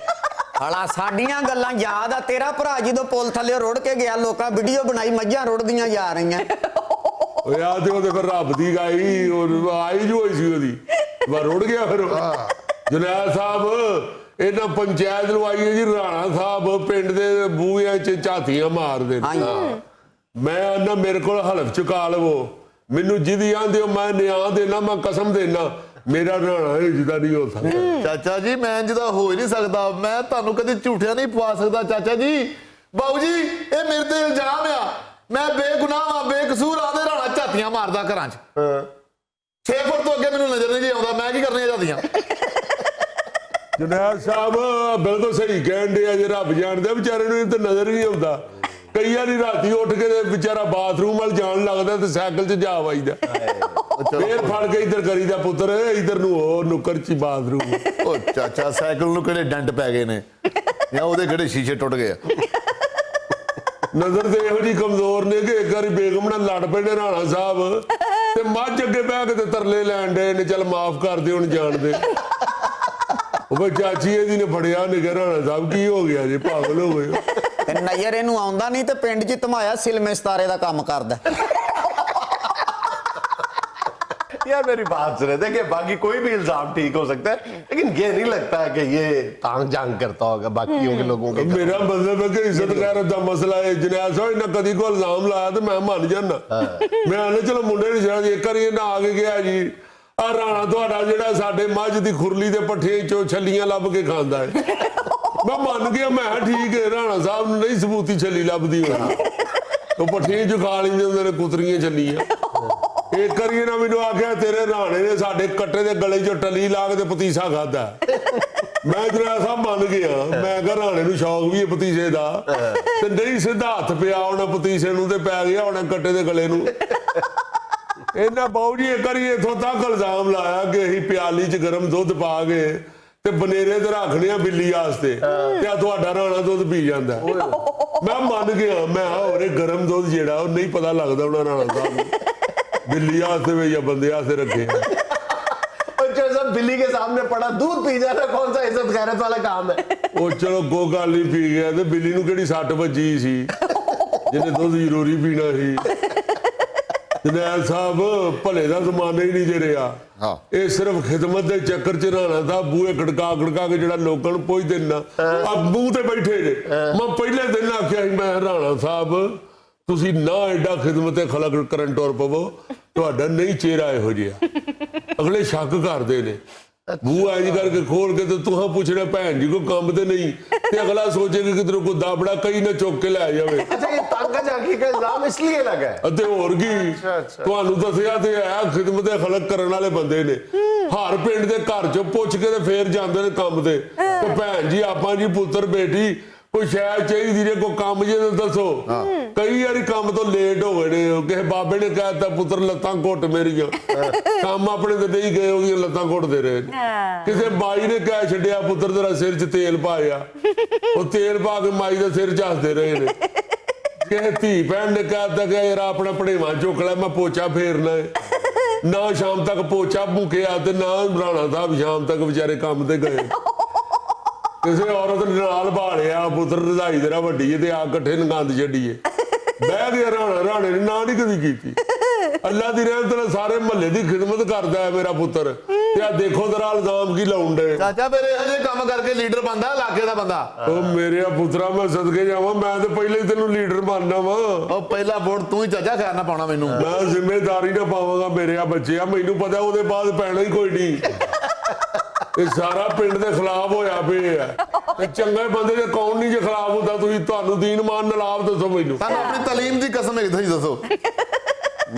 ਹਲਾ ਸਾਡੀਆਂ ਗੱਲਾਂ ਯਾਦ ਆ, ਤੇਰਾ ਭਰਾ ਜਦੋਂ ਪੁਲ ਥੱਲੇ ਰੁੜ ਕੇ ਗਿਆ, ਲੋਕਾਂ ਵੀਡੀਓ ਬਣਾਈ ਮੱਝਾਂ ਰੁੜਦੀਆਂ ਜਾ ਰਹੀਆਂ। ਉਹ ਯਾਦ ਤੇ ਉਹਦੇ ਫਿਰ ਰੱਬ ਦੀ ਗਾਈ ਆਈ ਜੋ ਹੋਈ ਸੀ ਉਹਦੀ ਵਾ ਰੁੜ ਗਿਆ। ਫਿਰ ਜੁਨੈਦ ਸਾਹਿਬ ਇਹਨਾਂ ਪੰਚਾਇਤ ਲਵਾਈ ਹੈ ਜੀ, ਰਾਣਾ ਸਾਹਿਬ ਪਿੰਡ ਦੇ ਬੂਹਿਆਂ 'ਚ ਝਾਤੀਆਂ ਮਾਰਦੇ ਨੇ। ਮੈਂ ਆਨਾ ਮੇਰੇ ਕੋਲ ਹਲਫ ਚੁਕਾ ਲਵੋ, ਮੈਨੂੰ ਜਿਹਦੀ ਆਂਦੇ ਹੋ ਮੈਂ ਨਿਆਂ ਦੇਣਾ, ਮੈਂ ਕਸਮ ਦੇਣਾ ਮੇਰਾ ਰਾਣਾ ਇਹ ਜਿਹਦਾ ਨਹੀਂ ਹੋ ਸਕਦਾ। ਚਾਚਾ ਜੀ ਮੈਂ ਜਿਹਦਾ ਹੋ ਹੀ ਨਹੀਂ ਸਕਦਾ, ਮੈਂ ਤੁਹਾਨੂੰ ਕਦੇ ਝੂਠਿਆ ਨਹੀਂ ਪਵਾ ਸਕਦਾ ਚਾਚਾ ਜੀ। ਬਾਊ ਜੀ ਇਹ ਮੇਰੇ ਤੇ ਇਲਜ਼ਾਮ ਆ, ਮੈਂ ਬੇਗੁਨਾਹ ਆ, ਬੇਕਸੂਰ ਆਦੇ ਰਾਣਾ ਝਾਤੀਆਂ ਮਾਰਦਾ ਘਰਾਂ 'ਚ। 6 ਫੁੱਟ ਤੋਂ ਅੱਗੇ ਮੈਨੂੰ ਨਜ਼ਰ ਨਹੀਂ ਜੀ ਆਉਂਦਾ, ਮੈਂ ਕੀ ਕਰਨੀਆਂ ਝਾਤੀਆਂ। ਜੁਨੈਦ ਸਾਹਿਬ ਬਿਲਕੁਲ ਸਹੀ ਕਹਿਣ ਦੇ ਆ, ਜੇ ਰੱਬ ਜਾਣਦਾ ਵਿਚਾਰੇ ਨੂੰ ਇਹ ਤਾਂ ਨਜ਼ਰ ਨਹੀਂ ਆਉਂਦਾ। ਕਈ ਵਾਰੀ ਰਾਤੀ ਉੱਠ ਕੇ ਤੇ ਵਿਚਾਰਾ ਬਾਥਰੂਮ ਵੱਲ ਜਾਣ ਲੱਗਦਾ ਤੇ ਸਾਈਕਲ 'ਚ ਜਾ ਵਜਦਾ, ਫੇਰ ਫੜ ਕੇ ਇੱਧਰ ਕਰੀਦਾ ਪੁੱਤਰ ਇੱਧਰ ਨੂੰ ਹੋ ਨੁੱਕਰ 'ਚ ਬਾਥਰੂਮ। ਉਹ ਚਾਚਾ ਸਾਈਕਲ ਨੂੰ ਕਿਹੜੇ ਡੈਂਟ ਪੈ ਗਏ ਨੇ ਜਾਂ ਉਹਦੇ ਕਿਹੜੇ ਸ਼ੀਸ਼ੇ ਟੁੱਟ ਗਏ ਆ। ਨਜ਼ਰ ਤੇ ਇਹੋ ਜਿਹੀ ਕਮਜ਼ੋਰ ਨੇ ਕਿ ਇੱਕ ਵਾਰੀ ਬੇਗਮ ਨਾਲ ਲੜ ਪੈਣੇ ਰਾਣਾ ਸਾਹਿਬ ਤੇ ਮੱਝ ਅੱਗੇ ਬਹਿ ਕੇ ਤੇ ਤਰਲੇ ਲੈਣ ਦੇ ਨੇ, ਚੱਲ ਮਾਫ ਕਰ ਦੇ ਹੁਣ ਜਾਣਦੇ। ਉਹ ਚਾਚੀ ਇਹਦੀ ਨੇ ਫੜਿਆ ਨੇ ਕਿ ਰਾਣਾ ਸਾਹਿਬ ਕੀ ਹੋ ਗਿਆ ਜੀ, ਪਾਗਲ ਹੋ ਗਏ। ਤੇ ਨਜ਼ਰ ਇਹਨੂੰ ਆਉਂਦਾ ਨਹੀਂ ਤੇ ਪਿੰਡ 'ਚ ਧਮਾਇਆ ਸਿਲਮੇ ਸਤਾਰੇ ਦਾ ਕੰਮ ਕਰਦਾ। यार मेरी बात सुने, देखिए बाकी कोई भी इल्जाम ठीक हो सकता है, लेकिन ये नहीं लगता है कि ये तांग जांग करता होगा बाकियों के लोगों के। मेरा मतलब है कि इज्जत गैरत दा मसला है। जनाब साहब इन्हें कदी को इल्जाम लाया तो मैं मान जाना, मैं आने चलो मुंडे ने शायद एक बार ना आके गया जी आ राणा ਤੁਹਾਡਾ ਜਿਹੜਾ ਸਾਡੇ ਮੱਝ ਦੀ ਖੁਰਲੀ ਦੇ ਪੱਠੇ ਚੋਂ ਛੱਲੀਆਂ ਲੱਭ ਕੇ ਖਾਂਦਾ ਹੈ। ਮੈਂ ਮੰਨ ਗਿਆ, ਮੈਂ ਠੀਕ ਹੈ ਰਾਣਾ ਸਾਹਿਬ ਨੂੰ ਨਹੀਂ ਸਬੂਤੀ ਛੱਲੀ ਲੱਭਦੀ ਹੋਣੀ, ਉਹ ਪੱਠੇ ਚੋਂ ਖਾ ਲੈਂਦੇ ਹੁੰਦੇ ਨੇ ਕੁਤਰੀਆਂ ਛੱਲੀਆਂ। ਇੱਕ ਵਾਰੀ ਨਾ ਮੈਨੂੰ ਆਖਿਆ ਤੇਰੇ ਰਾਣੇ ਨੇ ਸਾਡੇ ਕੱਟੇ ਦੇ ਗਲੇ 'ਚੋਂ ਟਲੀ ਲਾ ਕੇ ਤੇ ਪਤੀਸਾ ਖਾਦਾ। ਮੈਂ ਜਨਾਬ ਸਾਹਿਬ ਮੰਨ ਗਿਆ, ਮੈਂ ਕਿਹਾ ਰਾਣੇ ਨੂੰ ਸ਼ੌਕ ਵੀ ਹੈ ਪਤੀਸੇ ਦਾ ਤੇ ਨਹੀਂ ਸਿੱਧਾ ਹੱਥ ਪਿਆ ਉਹਨੇ ਪਤੀਸੇ ਨੂੰ ਤੇ ਪੈ ਗਿਆ ਉਹਨੇ ਕੱਟੇ ਦੇ ਗਲੇ ਨੂੰ। ਇਹਨਾਂ ਬਾਊ ਜੀ ਇੱਕ ਵਾਰੀ ਇੱਥੋਂ ਤੱਕ ਇਲਜ਼ਾਮ ਲਾਇਆ ਕਿ ਅਸੀਂ ਪਿਆਲੀ 'ਚ ਗਰਮ ਦੁੱਧ ਪਾ ਕੇ ਤੇ ਬਨੇਰੇ ਤੇ ਰੱਖਣੇ ਆ ਬਿੱਲੀ ਵਾਸਤੇ ਤੇ ਆ ਤੁਹਾਡਾ ਰਾਣਾ ਦੁੱਧ ਪੀ ਜਾਂਦਾ। ਮੈਂ ਮੰਨ ਗਿਆ, ਮੈਂ ਹੋਰੇ ਗਰਮ ਦੁੱਧ ਜਿਹੜਾ ਉਹ ਨਹੀਂ ਪਤਾ ਲੱਗਦਾ ਉਹਨਾਂ ਰਾਣਾ ਸਾਹਿਬ ਨੂੰ बिल्ली आते हुए या बंदे आते रखे हैं। और जो सब बिल्ली के सामने पड़ा दूध पी जाना कौन सा इज्जत गैरत वाला काम है? ਉਹ ਚਲੋ ਕੋ ਗੱਲ ਨਹੀਂ ਪੀ ਗਿਆ ਤੇ ਬਿੱਲੀ ਨੂੰ ਕਿਹੜੀ ਸੱਟ ਵੱਜੀ ਸੀ ਜਿਹਨੇ ਦੁੱਧ ਜ਼ਰੂਰੀ ਪੀਣਾ ਸੀ। ਜਨਾਬ ਸਾਹਿਬ ਭਲੇ ਦਾ ਜ਼ਮਾਨਾ ਹੀ ਨਹੀਂ ਜੇ ਰਿਹਾ, ਇਹ ਸਿਰਫ ਖਿਦਮਤ ਦੇ ਚੱਕਰ 'ਚ ਰਾਣਾ ਸਾਹਿਬ ਬੂਹੇ ਖੜਕਾ ਕੇ ਜਿਹੜਾ ਲੋਕਾਂ ਨੂੰ ਪੁੱਛਦੇ ਨਾ ਆ ਮੂੰਹ ਤੇ ਬੈਠੇ ਜੇ। ਮੈਂ ਪਹਿਲੇ ਦਿਨ ਆਖਿਆ ਸੀ ਮੈਂ ਰਾਣਾ ਸਾਹਿਬ ਤੁਸੀਂ ਨਾ ਐਡਾ ਖਿਦਮਤ ਤੇ ਖਲਕ ਕਰਨ ਟੁਰ ਪਵੋ, ਤੁਹਾਡਾ ਨਹੀਂ ਚਿਹਰਾ ਇਹੋ ਜਿਹਾ। ਅਗਲੇ ਸ਼ੱਕ ਕਰਦੇ ਨੇ, ਮੂੰਹ ਐਂ ਕਰਕੇ ਖੋਲ ਕੇ ਤੇ ਤੂੰ ਪੁੱਛਣਾ ਭੈਣ ਜੀ ਕੋਈ ਕੰਮ ਤੇ ਨਹੀਂ ਤੇ ਅਗਲਾ ਸੋਚੇਗਾ ਕਿ ਤੇਰੇ ਕੋਲ ਦਾਬੜਾ ਕਈ ਨਾ ਚੁੱਕ ਕੇ ਲੈ ਜਾਵੇ। अच्छा ये तांगा झांकी का इल्जाम इसलिए लगा है? ਅਤੇ ਹੋਰ ਕੀ ਤੁਹਾਨੂੰ ਦੱਸਿਆ ਤੇ ਹੈ ਖਿਦਮਤ ਤੇ ਖਲਕ ਕਰਨ ਵਾਲੇ ਬੰਦੇ ਨੇ, ਹਰ ਪਿੰਡ ਦੇ ਘਰ ਚੋਂ ਪੁੱਛ ਕੇ ਤੇ ਫੇਰ ਜਾਂਦੇ ਨੇ ਕੰਮ ਤੇ ਕਿ ਭੈਣ ਜੀ ਆਪਾਂ ਜੀ ਪੁੱਤਰ ਬੇਟੀ ਕੋਈ ਸ਼ਾਇਦ ਚਾਹੀਦੀ ਜੇ ਕੋਈ ਕੰਮ ਜੇ ਦੱਸੋ। ਕਈ ਵਾਰੀ ਕੰਮ ਤੋਂ ਲੇਟ ਹੋ ਗਏ ਨੇ, ਕਿਸੇ ਬਾਬੇ ਨੇ ਕਹਿ ਦਿੱਤਾ ਪੁੱਤਰ ਲੱਤਾਂ ਘੁੱਟ ਮੇਰੀਆਂ, ਕੰਮ ਆਪਣੇ ਤੇ ਨਹੀਂ ਗਏ ਉਹਦੀਆਂ ਲੱਤਾਂ ਘੁੱਟਦੇ ਰਹੇ ਨੇ। ਕਿਸੇ ਬਾਈ ਨੇ ਕਹਿ ਛੱਡਿਆ ਪੁੱਤਰ ਤੇਰਾ ਸਿਰ 'ਚ ਤੇਲ ਪਾਇਆ, ਉਹ ਤੇਲ ਪਾ ਕੇ ਮਾਈ ਦਾ ਸਿਰ ਝੱਸਦੇ ਰਹੇ ਨੇ। ਕਿਸੇ ਧੀ ਭੈਣ ਨੇ ਕਹਿਤਾ ਕਿ ਯਾਰ ਆਪਣਾ ਭਣੇਵਾ ਚੁੱਕ ਲੈ, ਮੈਂ ਪੋਚਾ ਫੇਰਨਾ ਹੈ। ਨਾ ਸ਼ਾਮ ਤੱਕ ਪੋਚਾ ਭੁੱਕਿਆ ਤੇ ਨਾ ਰਾਣਾ ਸਾਹਿਬ ਸ਼ਾਮ ਤੱਕ ਵਿਚਾਰੇ ਕੰਮ ਤੇ ਗਏ। ਕਿਸੇ ਔਰਤ ਨੇ ਨਾਲ ਭਾਲਿਆ ਪੁੱਤਰ ਰਜ਼ਾਈ ਤੇਰਾ ਵੱਡੀ ਹੈ ਤੇ ਆ ਇਕੱਠੇ ਨਗੰਦ ਛੱਡੀਏ। ਬਹਿ ਗਿਆ ਰਾਣੇ ਨੇ ਨਾ ਨਹੀਂ ਕਦੀ ਕੀਤੀ। ਅੱਲਾ ਦੀ ਰਹਿਮਤ ਨਾਲ ਸਾਰੇ ਮਹੱਲੇ ਦੀ ਖਿਦਮਤ ਕਰਦਾ ਹੈ ਮੇਰਾ ਪੁੱਤਰ। ਤੇ ਆ ਦੇਖੋ ਤੇਰਾ ਇਲਜ਼ਾਮ ਕੀ ਲਾਉਣ ਡੇ। ਚਾਚਾ ਮੇਰੇ ਹਜੇ ਕੰਮ ਕਰਕੇ ਲੀਡਰ ਬਣਦਾ ਇਲਾਕੇ ਦਾ ਬੰਦਾ। ਉਹ ਮੇਰੇ ਪੁੱਤਰਾ ਮੈਂ ਸਦਕੇ ਜਾਵਾਂ, ਮੈਂ ਤੇ ਪਹਿਲੇ ਹੀ ਤੈਨੂੰ ਲੀਡਰ ਮੰਨਦਾ ਵਾਂ। ਉਹ ਪਹਿਲਾ ਵੋਟ ਤੂੰ ਹੀ ਚਾਚਾ ਖੈਰ ਨਾ ਪਾਉਣਾ ਮੈਨੂੰ। ਮੈਂ ਜ਼ਿੰਮੇਵਾਰੀ ਨਾ ਪਾਵਾਂਗਾ ਮੇਰੇ ਆ ਬੱਚੇ ਆ, ਮੈਨੂੰ ਪਤਾ ਉਹਦੇ ਬਾਅਦ ਪੈਣਾ ਹੀ ਕੋਈ ਨਹੀਂ। ਇਹ ਸਾਰਾ ਪਿੰਡ ਦੇ ਖਿਲਾਫ ਹੋਇਆ ਪਿਆ ਤੇ ਚੰਗੇ ਬੰਦੇ ਦੇ ਕੌਣ ਨਹੀਂ ਜੇ ਖਿਲਾਫ ਹੁੰਦਾ। ਤੁਸੀਂ ਤੁਹਾਨੂੰ ਦੀਨ ਮਾਨ ਨਾਲ ਆਪ ਦੱਸੋ ਮੈਨੂੰ। ਤੁਹਾਨੂੰ ਆਪਣੀ ਤਾਲੀਮ ਦੀ ਕਸਮ ਹੈ, ਤੁਸੀਂ ਦੱਸੋ।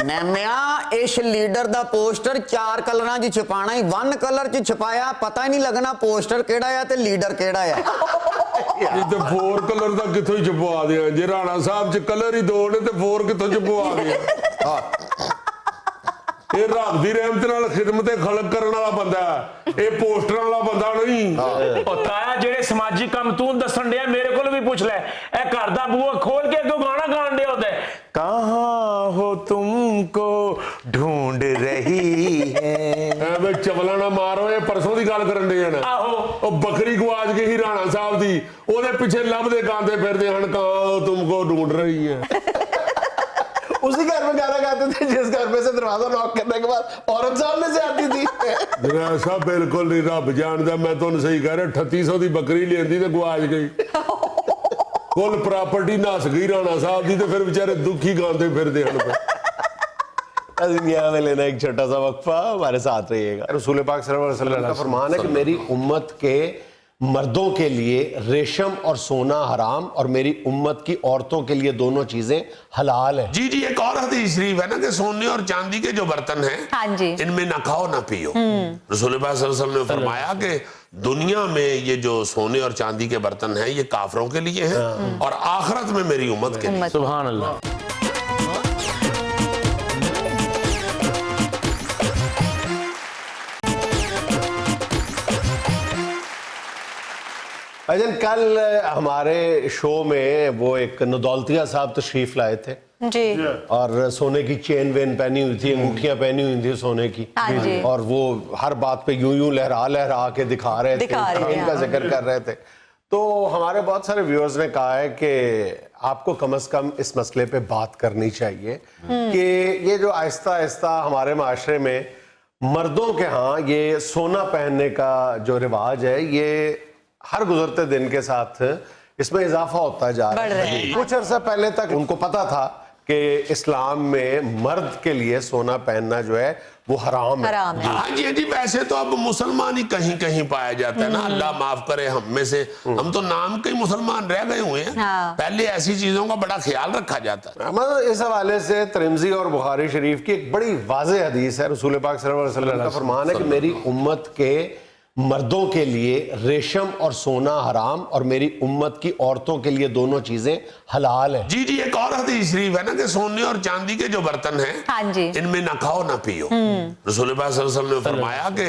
ਨੈਮਿਆ ਇਸ ਲੀਡਰ ਦਾ ਪੋਸਟਰ 4 ਕਲਰਾਂ 'ਚ ਛਪਾਣਾ ਹੀ 1 ਕਲਰ 'ਚ ਛਪਾਇਆ, ਪਤਾ ਹੀ ਨਹੀਂ ਲੱਗਣਾ ਪੋਸਟਰ ਕਿਹੜਾ ਆ ਤੇ ਲੀਡਰ ਕਿਹੜਾ ਆ। ਇਹ ਤੇ 4 ਕਲਰ ਦਾ ਕਿੱਥੋਂ ਹੀ ਛਪਵਾ ਦਿਆਂ। ਜੇ ਰਾਣਾ ਸਾਹਿਬ 'ਚ ਕਲਰ ਹੀ 2 ਨੇ ਤੇ 4 ਕਿੱਥੋਂ ਛਪਵਾ ਦਿਆਂ। ਇਹ ਰੱਬ ਦੀ ਰਹਿਮਤ ਨਾਲ ਖਿਦਮਤ ਖਲਕ ਕਰਨ ਵਾਲਾ ਬੰਦਾ ਹੈ, ਇਹ ਪੋਸਟਰਾਂ ਵਾਲਾ ਬੰਦਾ ਨਹੀਂ। ਉਹ ਤਾਇਆ ਜਿਹੜੇ ਸਮਾਜਿਕ ਕੰਮ ਤੂੰ ਦੱਸਣ ਡਿਆ ਮੇਰੇ ਕੋਲ ਵੀ ਪੁੱਛ ਲੈ। ਇਹ ਘਰ ਦਾ ਬੂਹਾ ਖੋਲ ਕੇ ਅੱਗੋਂ ਗਾਣਾ ਗਾਣ ਡਿਆ ਉਹਦੇ, ਕਹਾਂ ਹੋ ਤੁਮਕੋ ਢੂੰਡ ਰਹੀ ਹੈ। ਐਵੇਂ ਚਵਲਾ ਨਾ ਮਾਰੋ, ਇਹ ਪਰਸੋਂ ਦੀ ਗੱਲ ਕਰਨ ਦੇ ਹਨ। ਆਹੋ ਉਹ ਬੱਕਰੀ ਗਵਾਚ ਗਈ ਸੀ ਰਾਣਾ ਸਾਹਿਬ ਦੀ, ਉਹਦੇ ਪਿੱਛੇ ਲੱਭਦੇ ਗਾਉਂਦੇ ਫਿਰਦੇ ਹਨ, ਕਹਾਂ ਤੁਮਕੋ ਢੂੰਡ ਰਹੀ ਹੈ। उसी घर में गाना गाते थे जिस घर में से दरवाजा नॉक करने के बाद औरत सामने से आती थी। ऐसा बिल्कुल नहीं, रब जानदा। मैं तुहानू सही कह रहा, 3800 की बकरी लेंदी ते गवाच गई। कुल प्रॉपर्टी नस गई राणा साहब दी ते फिर बेचारे दुखी गांदे फिरदे हन। दुनिया में लेना एक छोटा सा वक्फा, हमारे साथ रहिएगा। रसूल पाक सल्लल्लाहु अलैहि वसल्लम का फरमान है कि मेरी उम्मत के मर्दों के लिए रेशम और सोना हराम और मेरी उम्मत की औरतों के लिए दोनों चीजें हलाल है। जी जी, एक और हदीस शरीफ है ना कि सोने और चांदी के जो बर्तन हैं, हाँ जी, इनमें ना खाओ ना पियो। रसूल पाक सल्लल्लाहु अलैहि वसल्लम ने फरमाया कि दुनिया में ये जो सोने और चांदी के बर्तन हैं ये काफरों के लिए हैं और आखिरत में मेरी उम्मत के लिए। सुभान अल्लाह। भाईजान कल हमारे शो में वो एक नदौलतिया साहब तशरीफ लाए थे जी, और सोने की चेन वेन पहनी हुई थी, अंगूठियां पहनी हुई थी सोने की। हाँ जी। और वो हर बात पे यूं यूं लहरा लहरा के दिखा रहे थे, चेन का जिक्र कर रहे थे। तो हमारे बहुत सारे व्यूअर्स ने कहा है कि आपको कम से कम इस मसले पे बात करनी चाहिए कि ये जो आहिस्ता आहिस्ता हमारे माशरे में मर्दों के यहाँ ये सोना पहनने का जो रिवाज है, ये हर गुजरते दिन के साथ इसमें इजाफा होता जा रहा है। कुछ अर्सा पहले तक उनको पता था कि इस्लाम में मर्द के लिए सोना पहनना जो है वो हराम है। हाँ जी हाँ जी, वैसे तो अब मुसलमान ही कहीं कहीं पाया जाता है ना, अल्लाह माफ करे हम में से। हम तो नाम के ही मुसलमान रह गए हुए हैं। हाँ। पहले ऐसी चीजों का बड़ा ख्याल रखा जाता है। मतलब इस हवाले से तिरमिज़ी और बुखारी शरीफ की एक बड़ी वाज़ेह हदीस है। रसूल पाक सल्लल्लाहु अलैहि वसल्लम का फरमान है कि मेरी उम्मत के मर्दों के लिए रेशम और सोना हराम और मेरी उम्मत की औरतों के लिए दोनों चीजें हलाल है। जी जी, एक और हदीस शरीफ है ना कि सोने और चांदी के जो बर्तन हैं, हाँ जी, इनमें ना खाओ ना पियो। रसूल पाक सल्लल्लाहु अलैहि वसल्लम ने फरमाया कि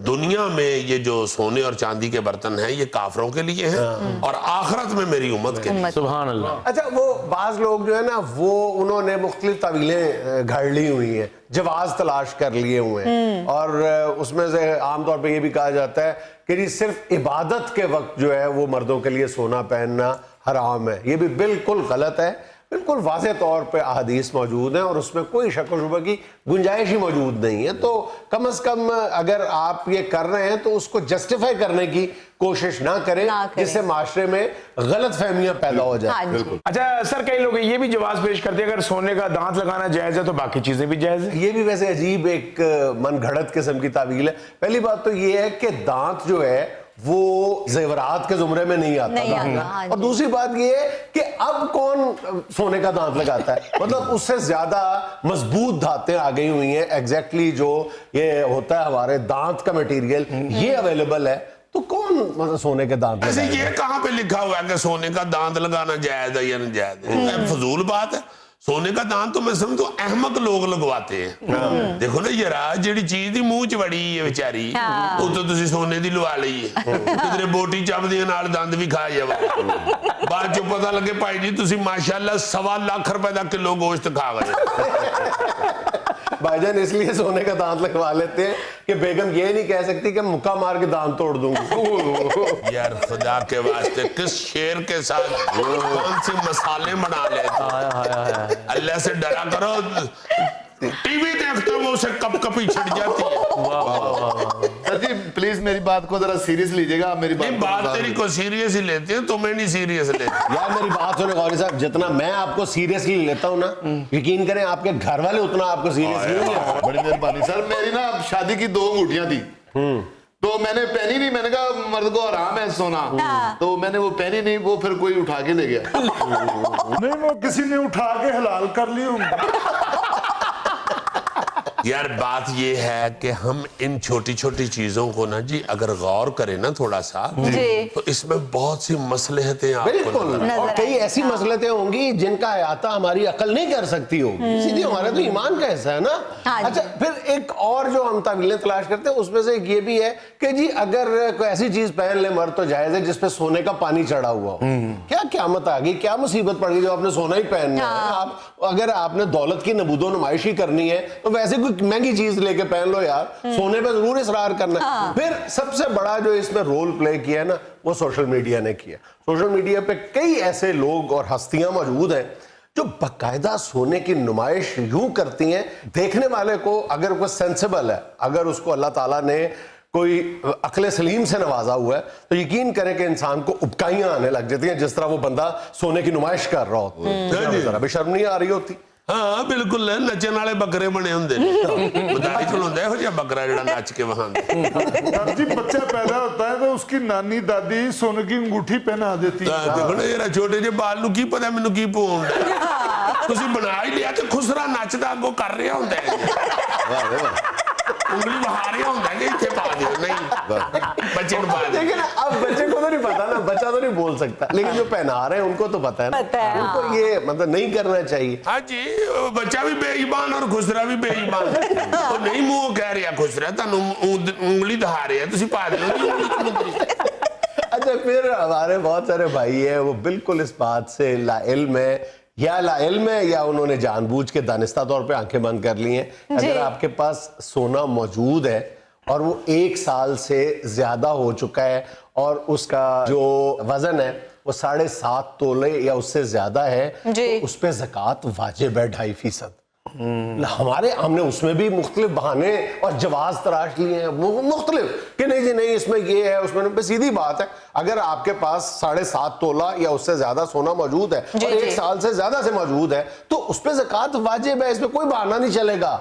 दुनिया में ये जो सोने और चांदी के बर्तन हैं ये काफरों के लिए हैं और आखिरत में मेरी उम्मत के लिए। सुभान अल्लाह। अच्छा, वो बाज लोग जो है ना वो उन्होंने मुख्तलिफ तवीलें घड़ ली हुई हैं, जवाज तलाश कर लिए हुए हैं और उसमें से आमतौर पर यह भी कहा जाता है कि जी सिर्फ इबादत के वक्त जो है वो मर्दों के लिए सोना पहनना हराम है। ये भी बिल्कुल गलत है। बिल्कुल वाज़ेह तौर पे अहादीस मौजूद हैं और उसमें कोई शक व शुबा की गुंजाइश ही मौजूद नहीं है। तो कम से कम अगर आप ये कर रहे हैं तो उसको जस्टिफाई करने की कोशिश ना करें जिससे माशरे में गलत फहमियां पैदा हो जाए। हाँ जी। अच्छा सर, कई लोग ये भी जवाब पेश करते हैं अगर सोने का दांत लगाना जायज है तो बाकी चीजें भी जायज है। ये भी वैसे अजीब एक मनगढ़ंत किस्म की तावील है। पहली बात तो ये है कि दांत जो है वो जेवरात के जुमरे में नहीं आता था। हाँ और दूसरी बात ये है कि अब कौन सोने का दांत लगाता है, मतलब उससे ज्यादा मजबूत धातें आ गई हुई हैं। एग्जैक्टली जो ये होता है हमारे दांत का मटेरियल ये अवेलेबल है, तो कौन मतलब सोने के दांत ऐसे लगाएगा? ये कहाँ पे लिखा हुआ है कि सोने का दांत लगाना जायज है या नहीं जायज है? फजूल बात है। सोने का दान तो मैं समझता हूं अहमक लोग लगवाते हैं। देखो ना जरा जेड़ी चीज दी मुंह च वड़ी है बेचारी ਉਹ तो ਤੁਸੀਂ सोने ਦੀ ਲਵਾ ਲਈ ਹੈ ਕਿਧਰੇ ਬੋਟੀ ਚੱਬਦੀਆਂ ਨਾਲ ਦੰਦ ਵੀ ਖਾ ਜਾਵਾ ਬਾਅਦ ਚ ਪਤਾ ਲੱਗੇ ਭਾਈ ਜੀ ਤੁਸੀਂ ਮਾਸ਼ਾਅੱਲਾ 1.25 ਲੱਖ रुपए ਦਾ ਕਿਲੋ ਗੋਸ਼ਤ ਖਾ ਗਏ। भाईजान इसलिए सोने का दांत लगवा लेते हैं कि बेगम ये नहीं कह सकती कि मुक्का मार के दांत तोड़ दूंगी। यार खुदा के वास्ते किस शेर के साथ कौन सी मसाले बना लेते, अल्लाह से डरा करो। टीवी देखते हो उसे कप कपी छिड़ जाती है। सर जी प्लीज मेरी बात को जरा सीरियस लीजिएगा। आप मेरी नहीं बात तेरी को सीरियस ही लेते हैं, तुम्हें नहीं सीरियस लेते। यार मेरी बात सुनो गौरी साहब, जितना मैं आपको सीरियसली लेता हूँ ना, यकीन करें आपके घर वाले उतना आपको सीरियसली नहीं लेते। बड़ी मेहरबानी सर। मेरी ना शादी की 2 अंगूठियां थी, तो मैंने पहनी नहीं। मैंने कहा मर्द को आराम है सोना, तो मैंने वो पहनी नहीं। वो फिर कोई उठा के ले गया। नहीं वो किसी ने उठा के हलाल कर ली होंगी। यार बात ये है कि हम इन छोटी छोटी चीजों को ना जी अगर गौर करें ना थोड़ा सा, तो इसमें बहुत सी मसलहतें आपको बिल्कुल, नजर और कई ऐसी मसलतें होंगी जिनका अहाता हमारी अकल नहीं कर सकती होगी, सीधी हमारा तो ईमान का हिस्सा है ना। अच्छा फिर एक और जो हम तावीलें तलाश करते हैं उसमें से एक ये भी है कि जी अगर कोई ऐसी चीज पहन ले मर्द तो जायज है जिसपे सोने का पानी चढ़ा हुआ हो। क्या क़यामत आ गई, क्या मुसीबत पड़ गई जो आपने सोना ही पहनना है। आप अगर आपने दौलत की नबूदो नुमाइशी करनी है तो वैसे कोई महंगी चीज लेके पहन लो यार, सोने पे जरूर इसरार करना है। फिर सबसे बड़ा जो इसमें रोल प्ले किया है ना वो सोशल मीडिया ने किया। सोशल मीडिया पे कई ऐसे लोग और हस्तियां मौजूद हैं जो बकायदा सोने की नुमाइश यूं करती हैं, देखने वाले को अगर कोई सेंसिबल है, अगर उसको अल्लाह ताला ने कोई अक्ल सलीम से नवाजा हुआ है तो यकीन करें कि इंसान को उबकाइयां आने लग जाती हैं जिस तरह वो बंदा सोने की नुमाइश कर रहा होता है। जरा भी शर्म नहीं आ रही होती। हाँ बिल्कुल नचन वाले बकरे बने होंगे बदारी खलोंदा है हो बकरा जड़ा नच के वहां सर जी बच्चा पैदा होता है तो उसकी नानी दादी सोने की अंगूठी पहना देती है। देखो ना जरा छोटे जे बाल नु की पता मैनू की पोंड ਤੁਸੀਂ ਬਣਾ ਹੀ ਲਿਆ ਤੇ ਖੁਸਰਾ ਨੱਚਦਾ ਅੱਗੋਂ ਕਰ ਰਿਹਾ ਹੁੰਦਾ ਹੈ। उंगली बहा रहा होता है कि इत्थे पा दियो नहीं बच्चे को पा दियो। लेकिन अब बच्चे को तो नहीं पता ना, बच्चा तो नहीं बोल सकता, लेकिन जो पहना रहे हैं उनको तो पता है ना, उनको ये मतलब नहीं करना चाहिए। हाँ जी बच्चा भी बेईमान और खुसरा भी बेईमान तो नहीं मुंह कह रहा खुसरा तानू उंगली दिखा रहे हैं तुसी पा दियो। अच्छा फिर हमारे बहुत सारे भाई हैं वो बिल्कुल इस बात से लाइल्म है या लाइल्म है या उन्होंने जानबूझ के दानिस्ता तौर पे आंखें बंद कर ली हैं। अगर आपके पास सोना मौजूद है और वो 1 साल से ज्यादा हो चुका है और उसका जो वजन है वो 7.5 तोले या उससे ज्यादा है तो उस पे ज़कात वाजिब है 2.5%। हमने उसमें भी मुख्तलिफ बहाने और जवाज तराश लिए हैं मुख्तलिफ कि नहीं जी नहीं इसमें ये है उसमें। सीधी बात है अगर आपके पास 7.5 तोला या उससे ज्यादा सोना मौजूद है और 1 साल से ज्यादा से मौजूद है तो उस पर ज़कात वाजिब है, इसमें कोई बहाना नहीं चलेगा।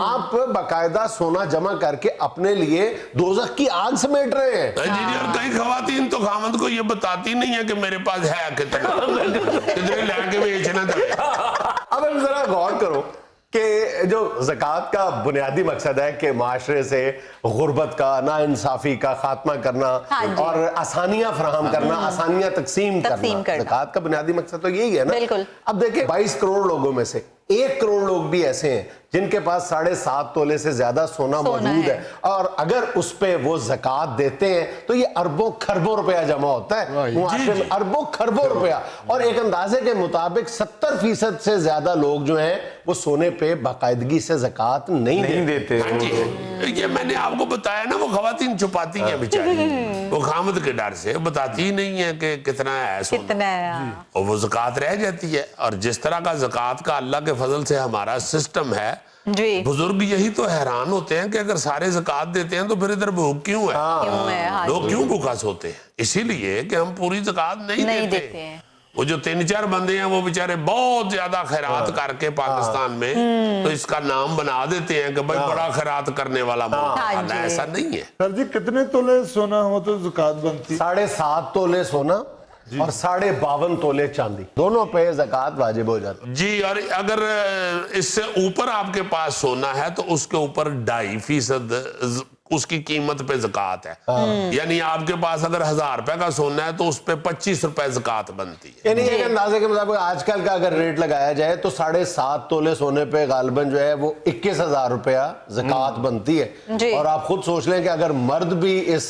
आप बाकायदा सोना जमा करके अपने लिए दोज़ख की आग समेट रहे हैं। और कई खवातीन तो खामद को ये बताती नहीं है कि मेरे पास है कितना कितने लाके बेचना था। अब जरा गौर करो कि जो ज़कात का बुनियादी मकसद है कि माशरे से गुर्बत का नाइंसाफी का खात्मा करना और आसानियां फराहम करना, आसानियां तकसीम करना, ज़कात का बुनियादी मकसद तो यही है ना। अब देखिए 22 करोड़ लोगों में से 1 करोड़ लोग भी ऐसे हैं जिनके पास 7.5 तोले से ज्यादा सोना मौजूद है और अगर उस पे वो ज़कात देते हैं तो ये अरबों खरबों रुपया जमा होता है मुआशरे में, अरबों खरबों रुपया। और एक अंदाजे के मुताबिक 70% से ज्यादा लोग जो हैं वो सोने पे बाकायदगी से ज़कात नहीं देते। ये मैंने आपको बताया ना वो खवातीन छुपाती हैं बेचारी, वो खामद के डर से बताती ही नहीं है कि कितना है सोना और वो ज़कात रह जाती है। और जिस तरह का ज़कात का अल्लाह के फजल से हमारा सिस्टम है बुजुर्ग यही तो हैरान होते हैं कि अगर सारे ज़कात देते हैं तो फिर इधर भूख क्यों है, लोग क्यों भूखा सोते हैं? इसीलिए कि हम पूरी ज़कात नहीं देते। वो जो 3-4 बंदे हैं वो बेचारे बहुत ज्यादा खैरात करके पाकिस्तान में तो इसका नाम बना देते हैं कि भाई बड़ा खैरात करने वाला मुल्क। ऐसा नहीं है। सर जी कितने तोले सोना हो तो ज़कात बनती? 7.5 तोले सोना और 52.5 तोले चांदी, दोनों पे ज़कात वाजिब हो जाती जी। और अगर इससे ऊपर आपके पास सोना है तो उसके ऊपर 2.5% उसकी कीमत पे ज़कात है। यानी आपके पास अगर 1000 रुपए का सोना है तो उस पे 25 रुपए ज़कात बनती है। यानी एक अंदाजे के मुताबिक आजकल का अगर रेट लगाया जाए तो 7.5 तोले सोने पे गालिबन जो है वो 21,000 रुपया ज़कात बनती है। और आप खुद सोच लें कि अगर मर्द भी इस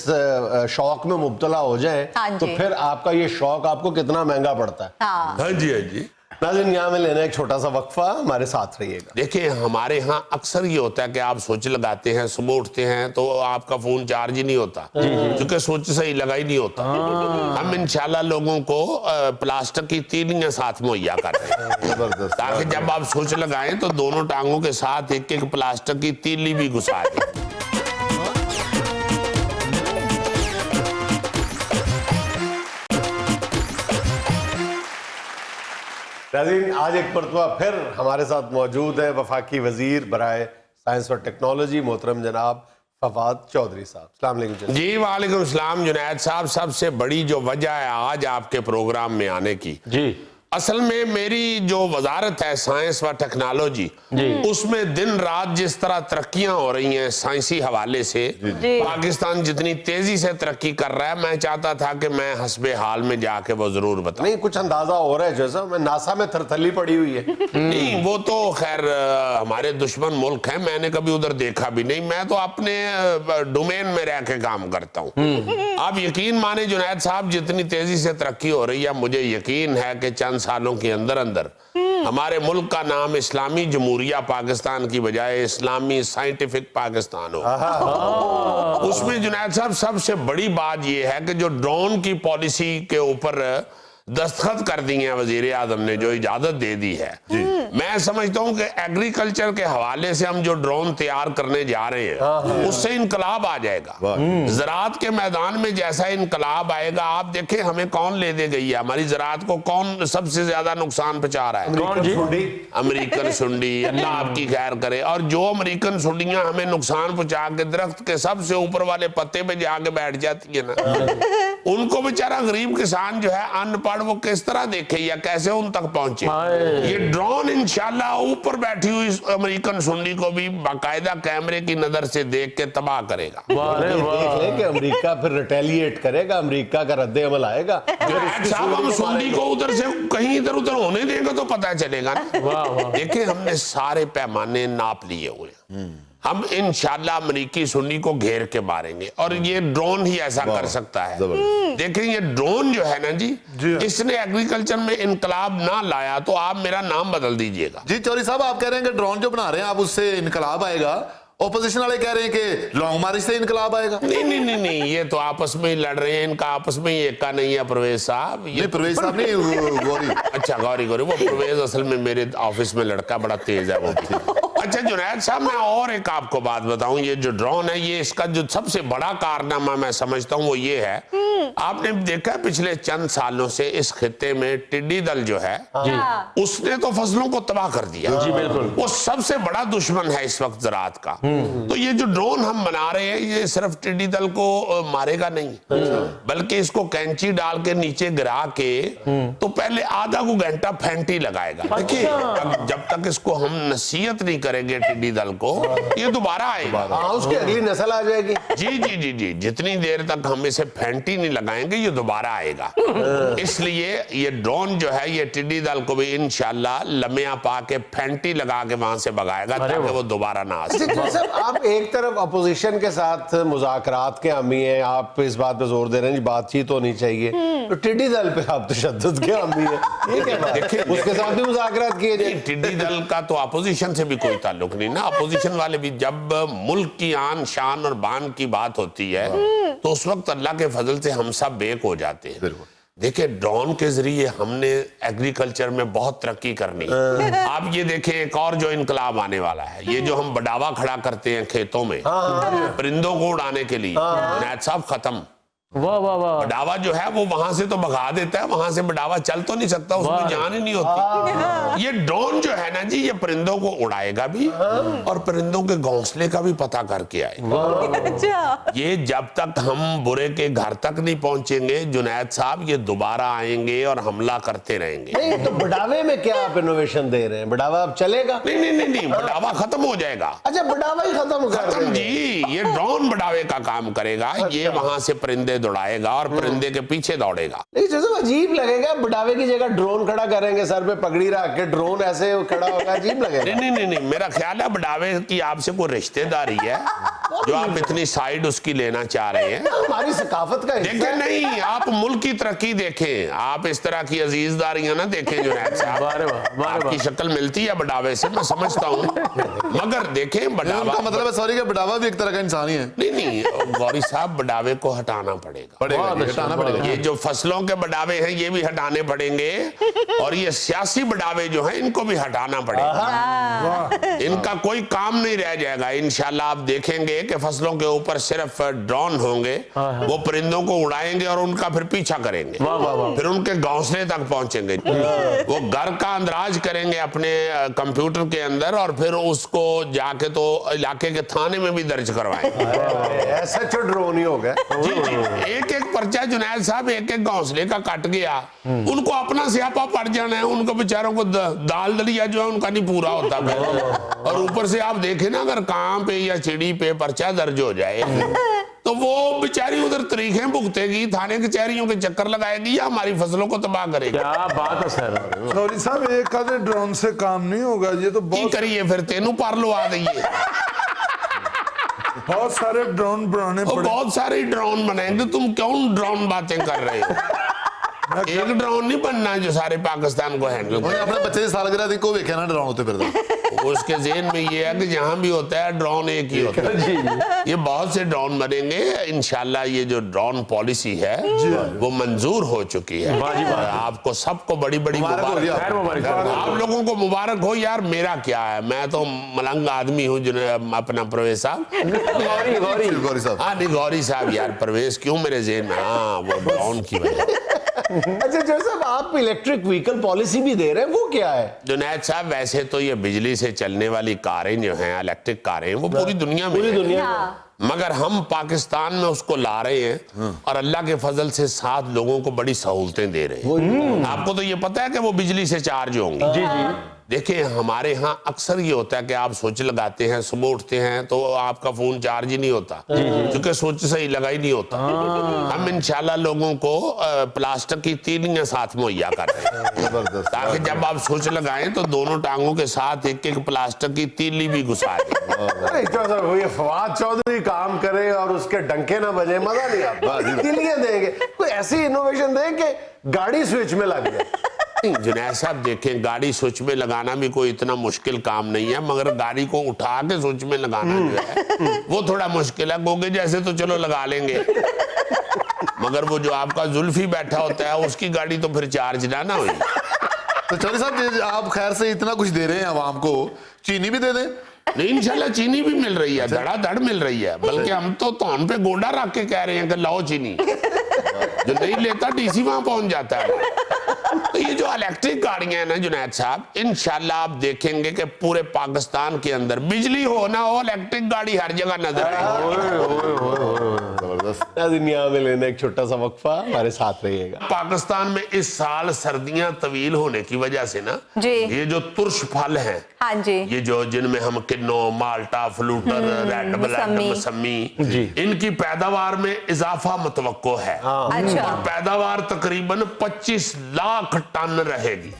शौक में मुब्तला हो जाए तो फिर आपका ये शौक आपको कितना महंगा पड़ता है। हाँ जी, हाँ जी। नाज़रीन, यहाँ में लेना एक छोटा सा वक्फा, हमारे साथ रहिएगा। देखिए, हमारे यहाँ अक्सर ये होता है कि आप स्विच लगाते हैं, सुबह उठते हैं तो आपका फोन चार्ज ही नहीं होता क्योंकि स्विच सही लगा ही नहीं होता। हम इंशाल्लाह लोगों को प्लास्टिक की तीलियां साथ मुहैया कर रहे हैं ताकि जब आप स्विच लगाएं तो दोनों टांगों के साथ एक एक प्लास्टिक की तीली भी घुसा दें। नाज़रीन, आज एक मरतबा फिर हमारे साथ मौजूद है वफाकी वजीर बराए साइंस और टेक्नोलॉजी मोहतरम जनाब फवाद चौधरी साहब। अस्सलाम वालेकुम जनाब। जी वालेकुम सलाम जुनैद साहब। सबसे बड़ी जो वजह है आज आपके प्रोग्राम में आने की, जी असल में मेरी जो वजारत है साइंस व टेक्नोलॉजी, उसमें दिन रात जिस तरह तरक्कियां हो रही हैं साइंसी हवाले से, पाकिस्तान जितनी तेजी से तरक्की कर रहा है, मैं चाहता था कि मैं हस्बे हाल में जाके वो जरूर बताऊं। नहीं, कुछ अंदाजा हो रहा है जैसा मैं नासा में थरथली पड़ी हुई है। नहीं, वो तो खैर हमारे दुश्मन मुल्क है, मैंने कभी उधर देखा भी नहीं। मैं तो अपने डोमेन में रह के काम करता हूँ। आप यकीन माने जुनैद साहब, जितनी तेजी से तरक्की हो रही है, मुझे यकीन है कि चंद सालों के अंदर अंदर हमारे मुल्क का नाम इस्लामी जमहूरिया पाकिस्तान की बजाय इस्लामी साइंटिफिक पाकिस्तान हो। उसमें जुनैद साहब सबसे बड़ी बात यह है कि जो ड्रोन की पॉलिसी के ऊपर दस्तखत कर दिए हैं वजीर आजम ने, जो इजाजत दे दी है, मैं समझता हूं कि एग्रीकल्चर के हवाले से हम जो ड्रोन तैयार करने जा रहे हैं उससे इनकलाब आ जाएगा। ज़राअत के मैदान में जैसा इनकलाब आएगा, आप देखें हमें कौन ले दे गई है, हमारी ज़राअत को कौन सबसे ज्यादा नुकसान पहुंचा रहा है? अमेरिकन सुंडी। अल्लाह आपकी खैर करे। और जो अमेरिकन सुंडियां हमें नुकसान पहुंचा के दरख्त के सबसे ऊपर वाले पत्ते पे जाके बैठ जाती है ना, उनको बेचारा गरीब किसान जो है अनपढ़, वो किस तरह देखे या कैसे उन तक पहुंचे? ये ड्रोन इंशाल्लाह ऊपर बैठी हुई अमेरिकन सुंडी को भी बाकायदा कैमरे की नजर से देख के तबाह करेगा। देख लें कि अमेरिका फिर रिटेलिएट करेगा, अमेरिका का रद्द अमल आएगा। साहब, हम सुंडी को उधर से कहीं इधर उधर होने देंगे तो पता चलेगा ना। देखिए, हमने सारे पैमाने नाप लिए हुए, हम इंशाल्लाह अमेरिकी सुन्नी को घेर के मारेंगे और ये ड्रोन ही ऐसा कर सकता है। देखिए, ये ड्रोन जो है ना जी, इसने एग्रीकल्चर में इनकलाब ना लाया तो आप मेरा नाम बदल दीजिएगा। जी चौधरी साहब, आप कह रहे हैं कि ड्रोन जो बना रहे हैं आप उससे इनकलाब आएगा, ऑपोजिशन वाले कह रहे हैं कि लॉन्ग मार्च से इनकलाब आएगा। नहीं नहीं नहीं नहीं, ये तो आपस में ही लड़ रहे हैं, इनका आपस में ही एका नहीं है परवेज साहब। ये परवेज साहब नहीं, गौरी। अच्छा, गौरी वो परवेज असल में मेरे ऑफिस में लड़का बड़ा तेज है वो भी। अच्छा जुनैद साहब, मैं और एक आपको बात बताऊं, ये जो ड्रोन है, ये इसका जो सबसे बड़ा कारनामा मैं समझता हूं वो ये है, आपने देखा पिछले चंद सालों से इस खित्ते में टिड्डी दल जो है उसने तो फसलों को तबाह कर दिया। जी बिल्कुल, वो सबसे बड़ा दुश्मन है इस वक्त ज़राअत का। तो ये जो ड्रोन हम बना रहे हैं, ये सिर्फ टिड्डी दल को मारेगा नहीं, बल्कि इसको कैंची डाल के नीचे गिरा के तो पहले आधा को घंटा फेंटी लगाएगा। देखिए, जब तक इसको हम नसीहत नहीं करेंगे टिड्डी दल को, ये दोबारा आएगा। उसकी अगली नस्ल आ जाएगी। जी जी जी जी, जितनी देर तक हम इसे फेंटी नहीं लगाएंगे ये दोबारा आएगा। इसलिए ये ड्रोन जो है, ये टिड्डी दल को भी इंशाल्लाह लम्या पा के फेंटी लगा के वहां से भगाएगा ताकि वो दोबारा ना आ सके। आप एक तरफ अपोजिशन के साथ मुज़ाकरात के हामी हैं, आप इस बात पे जोर दे रहे हैं जी बातचीत होनी चाहिए, तो टिड्डी दल पे आप तशद्दुद के हामी हैं। देखिए, उसके साथ भी मुज़ाकरात किए जाए। टिड्डी दल का तो अपोजिशन से भी कोई ताल्लुक नहीं ना। अपोजिशन वाले भी, जब मुल्क की आन शान और बान की बात होती है तो उस वक्त अल्लाह के फजल से हम सब बेक हो जाते हैं। देखिए, ड्रोन के जरिए हमने एग्रीकल्चर में बहुत तरक्की करनी है। आप ये देखें, एक और जो इनकलाब आने वाला है, ये जो हम बढ़ावा खड़ा करते हैं खेतों में परिंदों को उड़ाने के लिए, नायब साहब खत्म। वाह वाह वाह। बडावा जो है वो वहां से तो भगा देता है, वहां से बडावा चल तो नहीं सकता, उसमें जान ही नहीं होती। ये ड्रोन जो है ना जी, ये परिंदों को उड़ाएगा भी और परिंदों के घोंसले का भी पता करके आएगा। ये जब तक हम बुरे के घर तक नहीं पहुंचेंगे जुनैद साहब, ये दोबारा आएंगे और हमला करते रहेंगे। नहीं तो बडावे में क्या आप इनोवेशन दे रहे हैं? बडावा अब चलेगा? नहीं, बडावा खत्म हो जाएगा। अच्छा, बडावा ही खत्म कर खत्म देंगे। जी, ये ड्रोन बडावे का काम करेगा। ये वहां से परिंदे दौड़ाएगा और परिंदे के पीछे दौड़ेगा। नहीं जैसे अजीब लगेगा, बडावे की जगह ड्रोन खड़ा करेंगे, सर पे पगड़ी रख के ड्रोन ऐसे खड़ा होगा, अजीब लगेगा। नहीं, मेरा ख्याल है बडावे की आपसे कोई रिश्तेदारी है जो आप इतनी साइड उसकी लेना चाह रहे हैं। हमारी सकाफत का हिस्सा देखें है। नहीं, आप मुल्क की तरक्की देखें, आप इस तरह की अजीजदारियां ना देखें जुनैद साहब। आपकी शक्ल मिलती है बडावे से, मैं समझता हूँ, मगर देखें बडावा उनका मतलब है सॉरी कि बडावा भी एक तरह का इंसान ही है। नहीं, गौरी साहब बडावे को हटाना पड़ेगा। हटाना पड़ेगा। ये जो फसलों के बडावे हैं ये भी हटाने पड़ेंगे और ये सियासी बडावे जो हैं इनको भी हटाना पड़ेगा। इनका कोई काम नहीं रह जाएगा। इंशाल्लाह आप देखेंगे कि फसलों के ऊपर सिर्फ ड्रोन होंगे, वो परिंदों को उड़ाएंगे और उनका फिर पीछा करेंगे, फिर उनके घोंसले तक पहुंचेंगे, वो घर का अंदराज करेंगे अपने कंप्यूटर के अंदर और फिर उसको जाके तो इलाके के थाने में भी दर्ज करवाएंगे। ऐसा जो ड्रोन ही हो गया। जी, एक पर्चा जुनैद साहब एक घोंसले का कट गया, उनको अपना स्यापा पड़ जाना है। उनको बेचारों को दाल दलिया जो है उनका नहीं पूरा होता है। और ऊपर से आप देखें ना, अगर कां पे या चिड़ी पे पर्चा दर्ज हो जाए तो वो बेचारी उधर तरीके भुगतेगी, थाने कचहरियों के चक्कर लगाएगी या हमारी फसलों को तबाह करेगी। क्या बात है सर। सॉरी साहब, एक आधे ड्रोन से काम नहीं होगा, ये तो की बहुत करिए फिर, तेनू पार लवा दइए। बहुत सारे ड्रोन बनाने और पड़े। बहुत सारे ड्रोन बनाएंगे, तुम क्यों ड्रोन बातें कर रहे हो? एक ड्रोन नहीं बनना जो सारे पाकिस्तान को हैंडल ਉਹਨੇ करे। ਆਪਣੇ ਬੱਚੇ ਦੀ ਸਾਲਗਿਰਾ ਦੀ ਕੋ ਵੇਖਿਆ ਨਾ ਡਰਾਉਣ ਉੱਤੇ ਫਿਰਦਾ। उसके जेहन में ये है कि जहां भी होता है ड्रोन एक ही होता है। ये बहुत से ड्रोन बनेंगे इंशाल्लाह। ये जो ड्रोन पॉलिसी है वो मंजूर हो चुकी है। आपको सबको बड़ी बड़ी मुबारक। आप लोगों को मुबारक हो यार। मेरा क्या है, मैं तो मलंग आदमी हूँ जो अपना परवेज साहब। गौरी साहब, हाँ नहीं गौरी साहब यार, परवेज क्यों मेरे जेहन में? हाँ वो ड्रोन की वजह। अच्छा जैसे आप इलेक्ट्रिक व्हीकल पॉलिसी भी दे रहे हैं, वो क्या है? जुनैद साहब, वैसे तो ये बिजली से चलने वाली कारें जो हैं, इलेक्ट्रिक कारें, वो पूरी दुनिया में पूरी हैं। दुनिया में। मगर हम पाकिस्तान में उसको ला रहे हैं और अल्लाह के फजल से 7 लोगों को बड़ी सहूलतें दे रहे हैं। आपको तो ये पता है कि वो बिजली से चार्ज होंगी। जी जी। देखिए हमारे यहाँ अक्सर ये होता है कि आप स्विच लगाते हैं, सुबह उठते हैं तो आपका फोन चार्ज ही नहीं होता क्योंकि स्विच सही लगा ही नहीं होता। हम इंशाल्लाह लोगों को प्लास्टिक की तीलियां साथ मुहैया कर रहे हैं ताकि जब आप स्विच लगाएं तो दोनों टांगों के साथ एक एक प्लास्टिक की तीली भी घुसा दें। अरे चौधरी, ये फवाद चौधरी काम करे और उसके डंके ना बजे, मजा नहीं आता। तीलियां देंगे, कोई ऐसी इनोवेशन दें कि गाड़ी स्विच में लग जाए। जुनैद साहब देखें, गाड़ी स्विच में लगाना भी कोई इतना मुश्किल काम नहीं है, मगर गाड़ी को उठा के स्विच में लगाना जो है वो थोड़ा मुश्किल है। गोगे जैसे तो चलो लगा लेंगे, मगर वो जो आपका जुल्फी बैठा होता है उसकी गाड़ी तो फिर चार्ज ना हुई। तो चौधरी साहब आप खैर से इतना कुछ दे रहे हैं आवाम को, चीनी भी दे दें। नहीं इंशाल्लाह चीनी भी मिल रही है, धड़ाधड़ मिल रही है। बल्कि हम तो तौन पे गोडा रख के कह रहे हैं कि लाओ चीनी। जो नहीं लेता डीसी वहां पहुंच जाता है। तो ये जो इलेक्ट्रिक गाड़ियां हैं ना जुनैद साहब, इंशाल्लाह आप देखेंगे कि पूरे पाकिस्तान के अंदर बिजली हो ना हो, इलेक्ट्रिक गाड़ी हर जगह नजर आएगी। दुनिया में लेने एक छोटा सा वक्फा, हमारे साथ रहिएगा। पाकिस्तान में इस साल सर्दियां तवील होने की वजह से ना जी। ये जो तुर्श फल हैं, हाँ जी, ये जो जिनमें हम किन्नो, माल्टा, फ्लूटर, रेड ब्लड, मौसमी, इनकी पैदावार में इजाफा मुतवक्को है। अच्छा। और पैदावार तकरीबन 25 लाख टन रहेगी।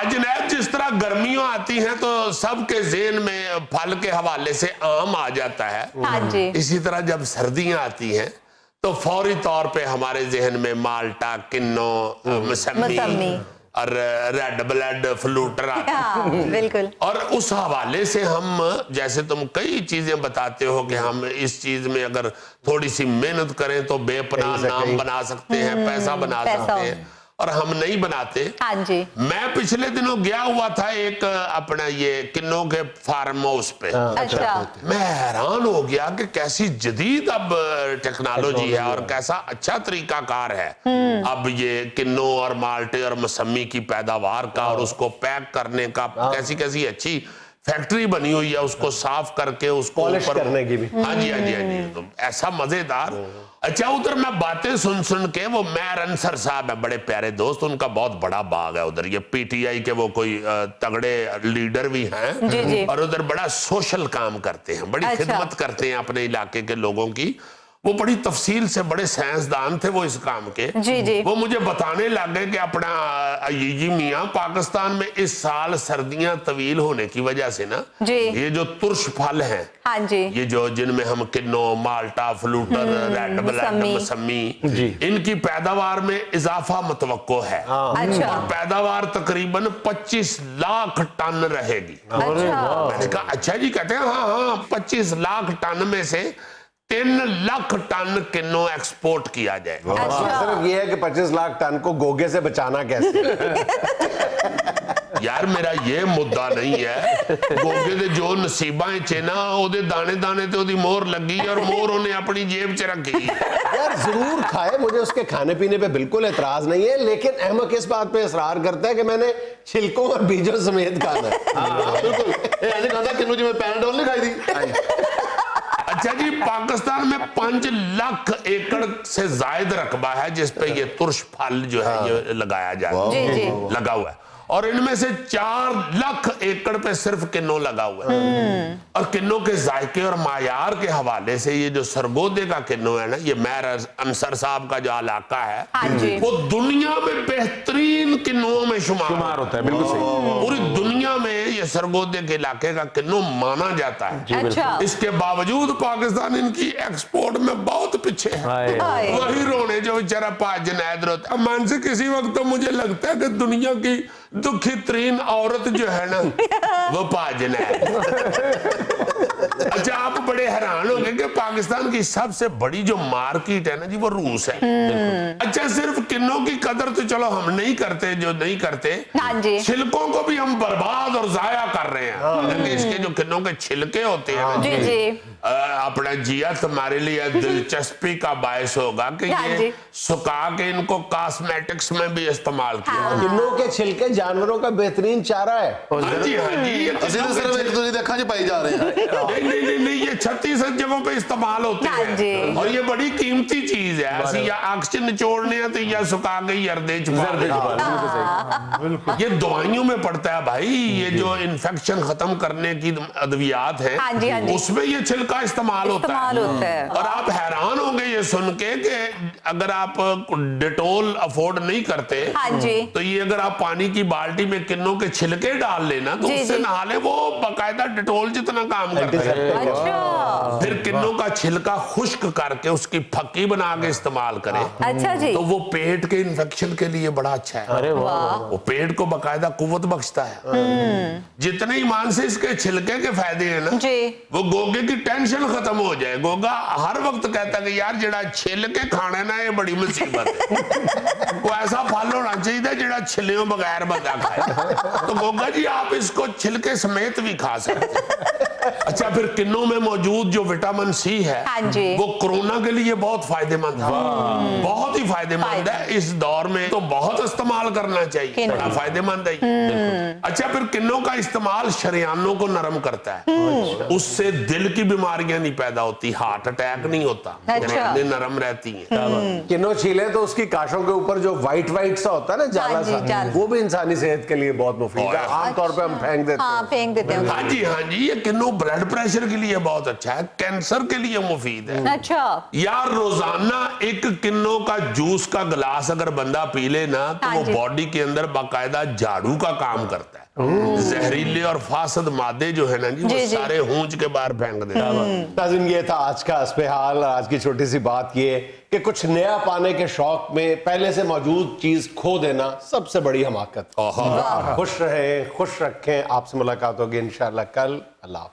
जनाब जिस तरह गर्मियों आती हैं तो सबके ज़हन में फल के हवाले से आम आ जाता है, हाँ जी। इसी तरह जब सर्दियां आती हैं तो फौरी तौर पे हमारे जहन में माल्टा, किन्नो, मौसमी और रेड ब्लड, फ्लूटर आते हैं। बिल्कुल। और उस हवाले से हम, जैसे तुम कई चीजें बताते हो कि हम इस चीज में अगर थोड़ी सी मेहनत करें तो बेपनाह नाम बना सकते हैं, पैसा बना सकते हैं। और हम नहीं बनाते। हाँ जी। मैं पिछले दिनों गया हुआ था एक अपना ये किन्नों के फार्म हाउस पे। अच्छा। मैं हैरान हो गया कि कैसी जदीद अब टेक्नोलॉजी है और कैसा अच्छा तरीकाकार है अब ये किन्नों और माल्टे और मौसमी की पैदावार का और उसको पैक करने का। कैसी कैसी अच्छी फैक्ट्री बनी हुई है, उसको साफ करके उसको पॉलिश करने की भी। हाँ जी, हाँ जी, हाँ जी। तो ऐसा मजेदार। अच्छा, उधर मैं बातें सुन के वो मेयर अंसर साहब है, बड़े प्यारे दोस्त, उनका बहुत बड़ा बाग है उधर। ये पीटीआई के वो कोई तगड़े लीडर भी हैं जी, जी। और उधर बड़ा सोशल काम करते हैं, बड़ी अच्छा। खिदमत करते हैं अपने इलाके के लोगों की। वो बड़ी तफसील से, बड़े साइंसदान थे वो इस काम के। जी, जी। वो मुझे बताने लग गए कि अपना अय्यूबी मियां, पाकिस्तान में इस साल सर्दियां तवील होने की वजह से ना, जी। ये जो तुर्श फल हैं, हाँ जी। ये जो जिनमें हम किन्नो, माल्टा, फ्लूटर, रेड ब्लड, मौसमी, इनकी पैदावार में इजाफा मुतवक्को है। अच्छा। और पैदावार तकरीबन 25 लाख टन रहेगी। अच्छा। मैंने कहा अच्छा जी, कहते हैं हाँ 25 लाख टन में से 3 लाख टन किन्नो एक्सपोर्ट किया जाएगा। अच्छा। सिर्फ ये है कि 25 लाख टन को गोगे से बचाना कैसे। यार मेरा ये मुद्दा नहीं है, गोगे दे जो नसीबा च ना ओदे दाने दाने ते ओदी मोहर लगी और मोहर उन्हें अपनी जेब च रखी। यार जरूर खाए, मुझे उसके खाने पीने पे बिल्कुल एतराज नहीं है, लेकिन अहमद इस बात पे इसरार करता है कि मैंने छिलकों और बीजों समेत खाना है। बिल्कुल ऐसे खाता किन्नू जी में पैराडोल नहीं खाई थी। अच्छा जी, पाकिस्तान में 5 लाख एकड़ से जायद रकबा है जिस पे ये तुर्श फल जो है ये लगाया जाता है। जी, जी। लगा हुआ है और इनमें से 4 लाख एकड़ पे सिर्फ किन्नो लगा हुआ है। और किन्नो के जायके और मायार के हवाले से ये जो सरगोदे का किन्नो है ना, ये मेयर अंसर साहब का जो इलाका है, हाँ जी। वो दुनिया में बेहतरीन किन्नों में शुमार होता है, बिल्कुल सही। पूरी दुनिया में ये सरगोदे के इलाके का किन्नो माना जाता है। अच्छा। इसके बावजूद पाकिस्तान इनकी एक्सपोर्ट में बहुत पीछे है। हाय। वही रोने जो बेचारा पाँच जनायद रोता है। मन से किसी वक्त तो मुझे लगता है कि दुनिया की दुखी तरीन औरत जो है ना वो पाजन है। अच्छा, आप बड़े हैरान होंगे कि पाकिस्तान की सबसे बड़ी जो मार्केट है ना जी, वो रूस है। अच्छा, सिर्फ किन्नों की कदर तो चलो हम नहीं करते, जो नहीं करते, हाँ जी। छिलकों को भी हम बर्बाद और जाया कर रहे हैं। हालांकि इसके जो किन्नों के छिलके होते हैं ना जी, जी। अपना जिया तुम्हारे लिए दिलचस्पी का बायस होगा कि हाँ ये जी। सुखा के इनको कॉस्मेटिक्स में भी इस्तेमाल किया। हाँ। किन्नों के छिलके जानवरों का बेहतरीन चारा है। हाँ जी, हाँ जी, ये ਅਸੀਂ ਤਾਂ ਸਿਰਫ ਇੱਕ ਦੂਜੀ ਦੇ ਅੱਖਾਂ 'ਚ ਪਾਈ ਜਾ ਰਹੇ ਹਾਂ। नहीं, ये 36 जगहों पे इस्तेमाल होते हाँ जी। हैं और ये बड़ी कीमती चीज है। ਅਸੀਂ या अख च निचोड़ने हैं तो या सुखा के यर्दे च पा दें। ये दवाइयों में पड़ता है भाई, ये जो इन्फेक्शन खत्म करने की अद्वियात है, हाँ जी, हाँ जी। उसमें ये छिलका इस्तेमाल होता है। और आप हैरान होंगे ये सुन के कि अगर आप डेटोल अफोर्ड नहीं करते, हाँ जी। तो ये अगर आप पानी की बाल्टी में किन्नों के छिलके डाल लेना तो जी, उससे जी। नहा ले, वो बाकायदा डेटोल जितना काम करता है। अच्छा। फिर किन्नों का छिलका खुश्क करके उसकी फक्की बना के इस्तेमाल करें अच्छा जी। तो वो पेट के इन्फेक्शन के लिए बड़ा अच्छा है। अरे वाह। वो पेट को बाकायदा कुव्वत बख्शता है। जितने ईमान से इसके छिलके के फायदे हैं ना, जी। वो गोगे की टेंशन खत्म हो जाए। गोगा हर वक्त कहता है कि यार जड़ा छिलके खाने ना ये बड़ी मुसीबत है। वो ऐसा फल होना चाहिए जड़ा छिलियों बगैर बंदा खाए। तो गोगा जी आप इसको छिलके समेत भी खा सकते हैं। अच्छा, फिर किन्नों में मौजूद जो विटामिन सी है, हाँ जी। वो कोरोना के लिए बहुत फायदेमंद है। बहुत ही फायदेमंद है। इस दौर में तो बहुत इस्तेमाल करना चाहिए, बड़ा फायदेमंद है। अच्छा, फिर किन्नों का इस्तेमाल शरियानों को नरम करता है। उससे दिल की बीमारियां नहीं पैदा होती, हार्ट अटैक नहीं होता, शरियानें नरम रहती हैं। किन्नो छीले तो उसकी काशों के ऊपर जो व्हाइट व्हाइट सा होता है ना, जाला हाँ जी, सा, जाला। वो भी इंसानी सेहत के लिए बहुत मुफीद है। आमतौर पे हम फेंक देते हाँ, हैं। फेंक देते हैं। हाँ जी, हाँ जी, ये किन्नो ब्लड प्रेशर के लिए बहुत अच्छा है, कैंसर के लिए मुफीद है। अच्छा। यार रोजाना एक किन्नो का जूस का गिलास अगर बंदा पी ले ना तो हाँ वो जी। बॉडी के अंदर बाकायदा झाड़ू का काम करता है। जहरीले और फासद मादे जो है ना जी, वो जी, जी। सारे हूंज के बाहर फेंक देता है। नाज़रीन, ये था आज का हस्बे हाल। आज की छोटी सी बात ये कि कुछ नया पाने के शौक में पहले से मौजूद चीज खो देना सबसे बड़ी हमाकत। खुश रहें, खुश रखें। आपसे मुलाकात होगी इंशाअल्लाह कल। अल्लाह।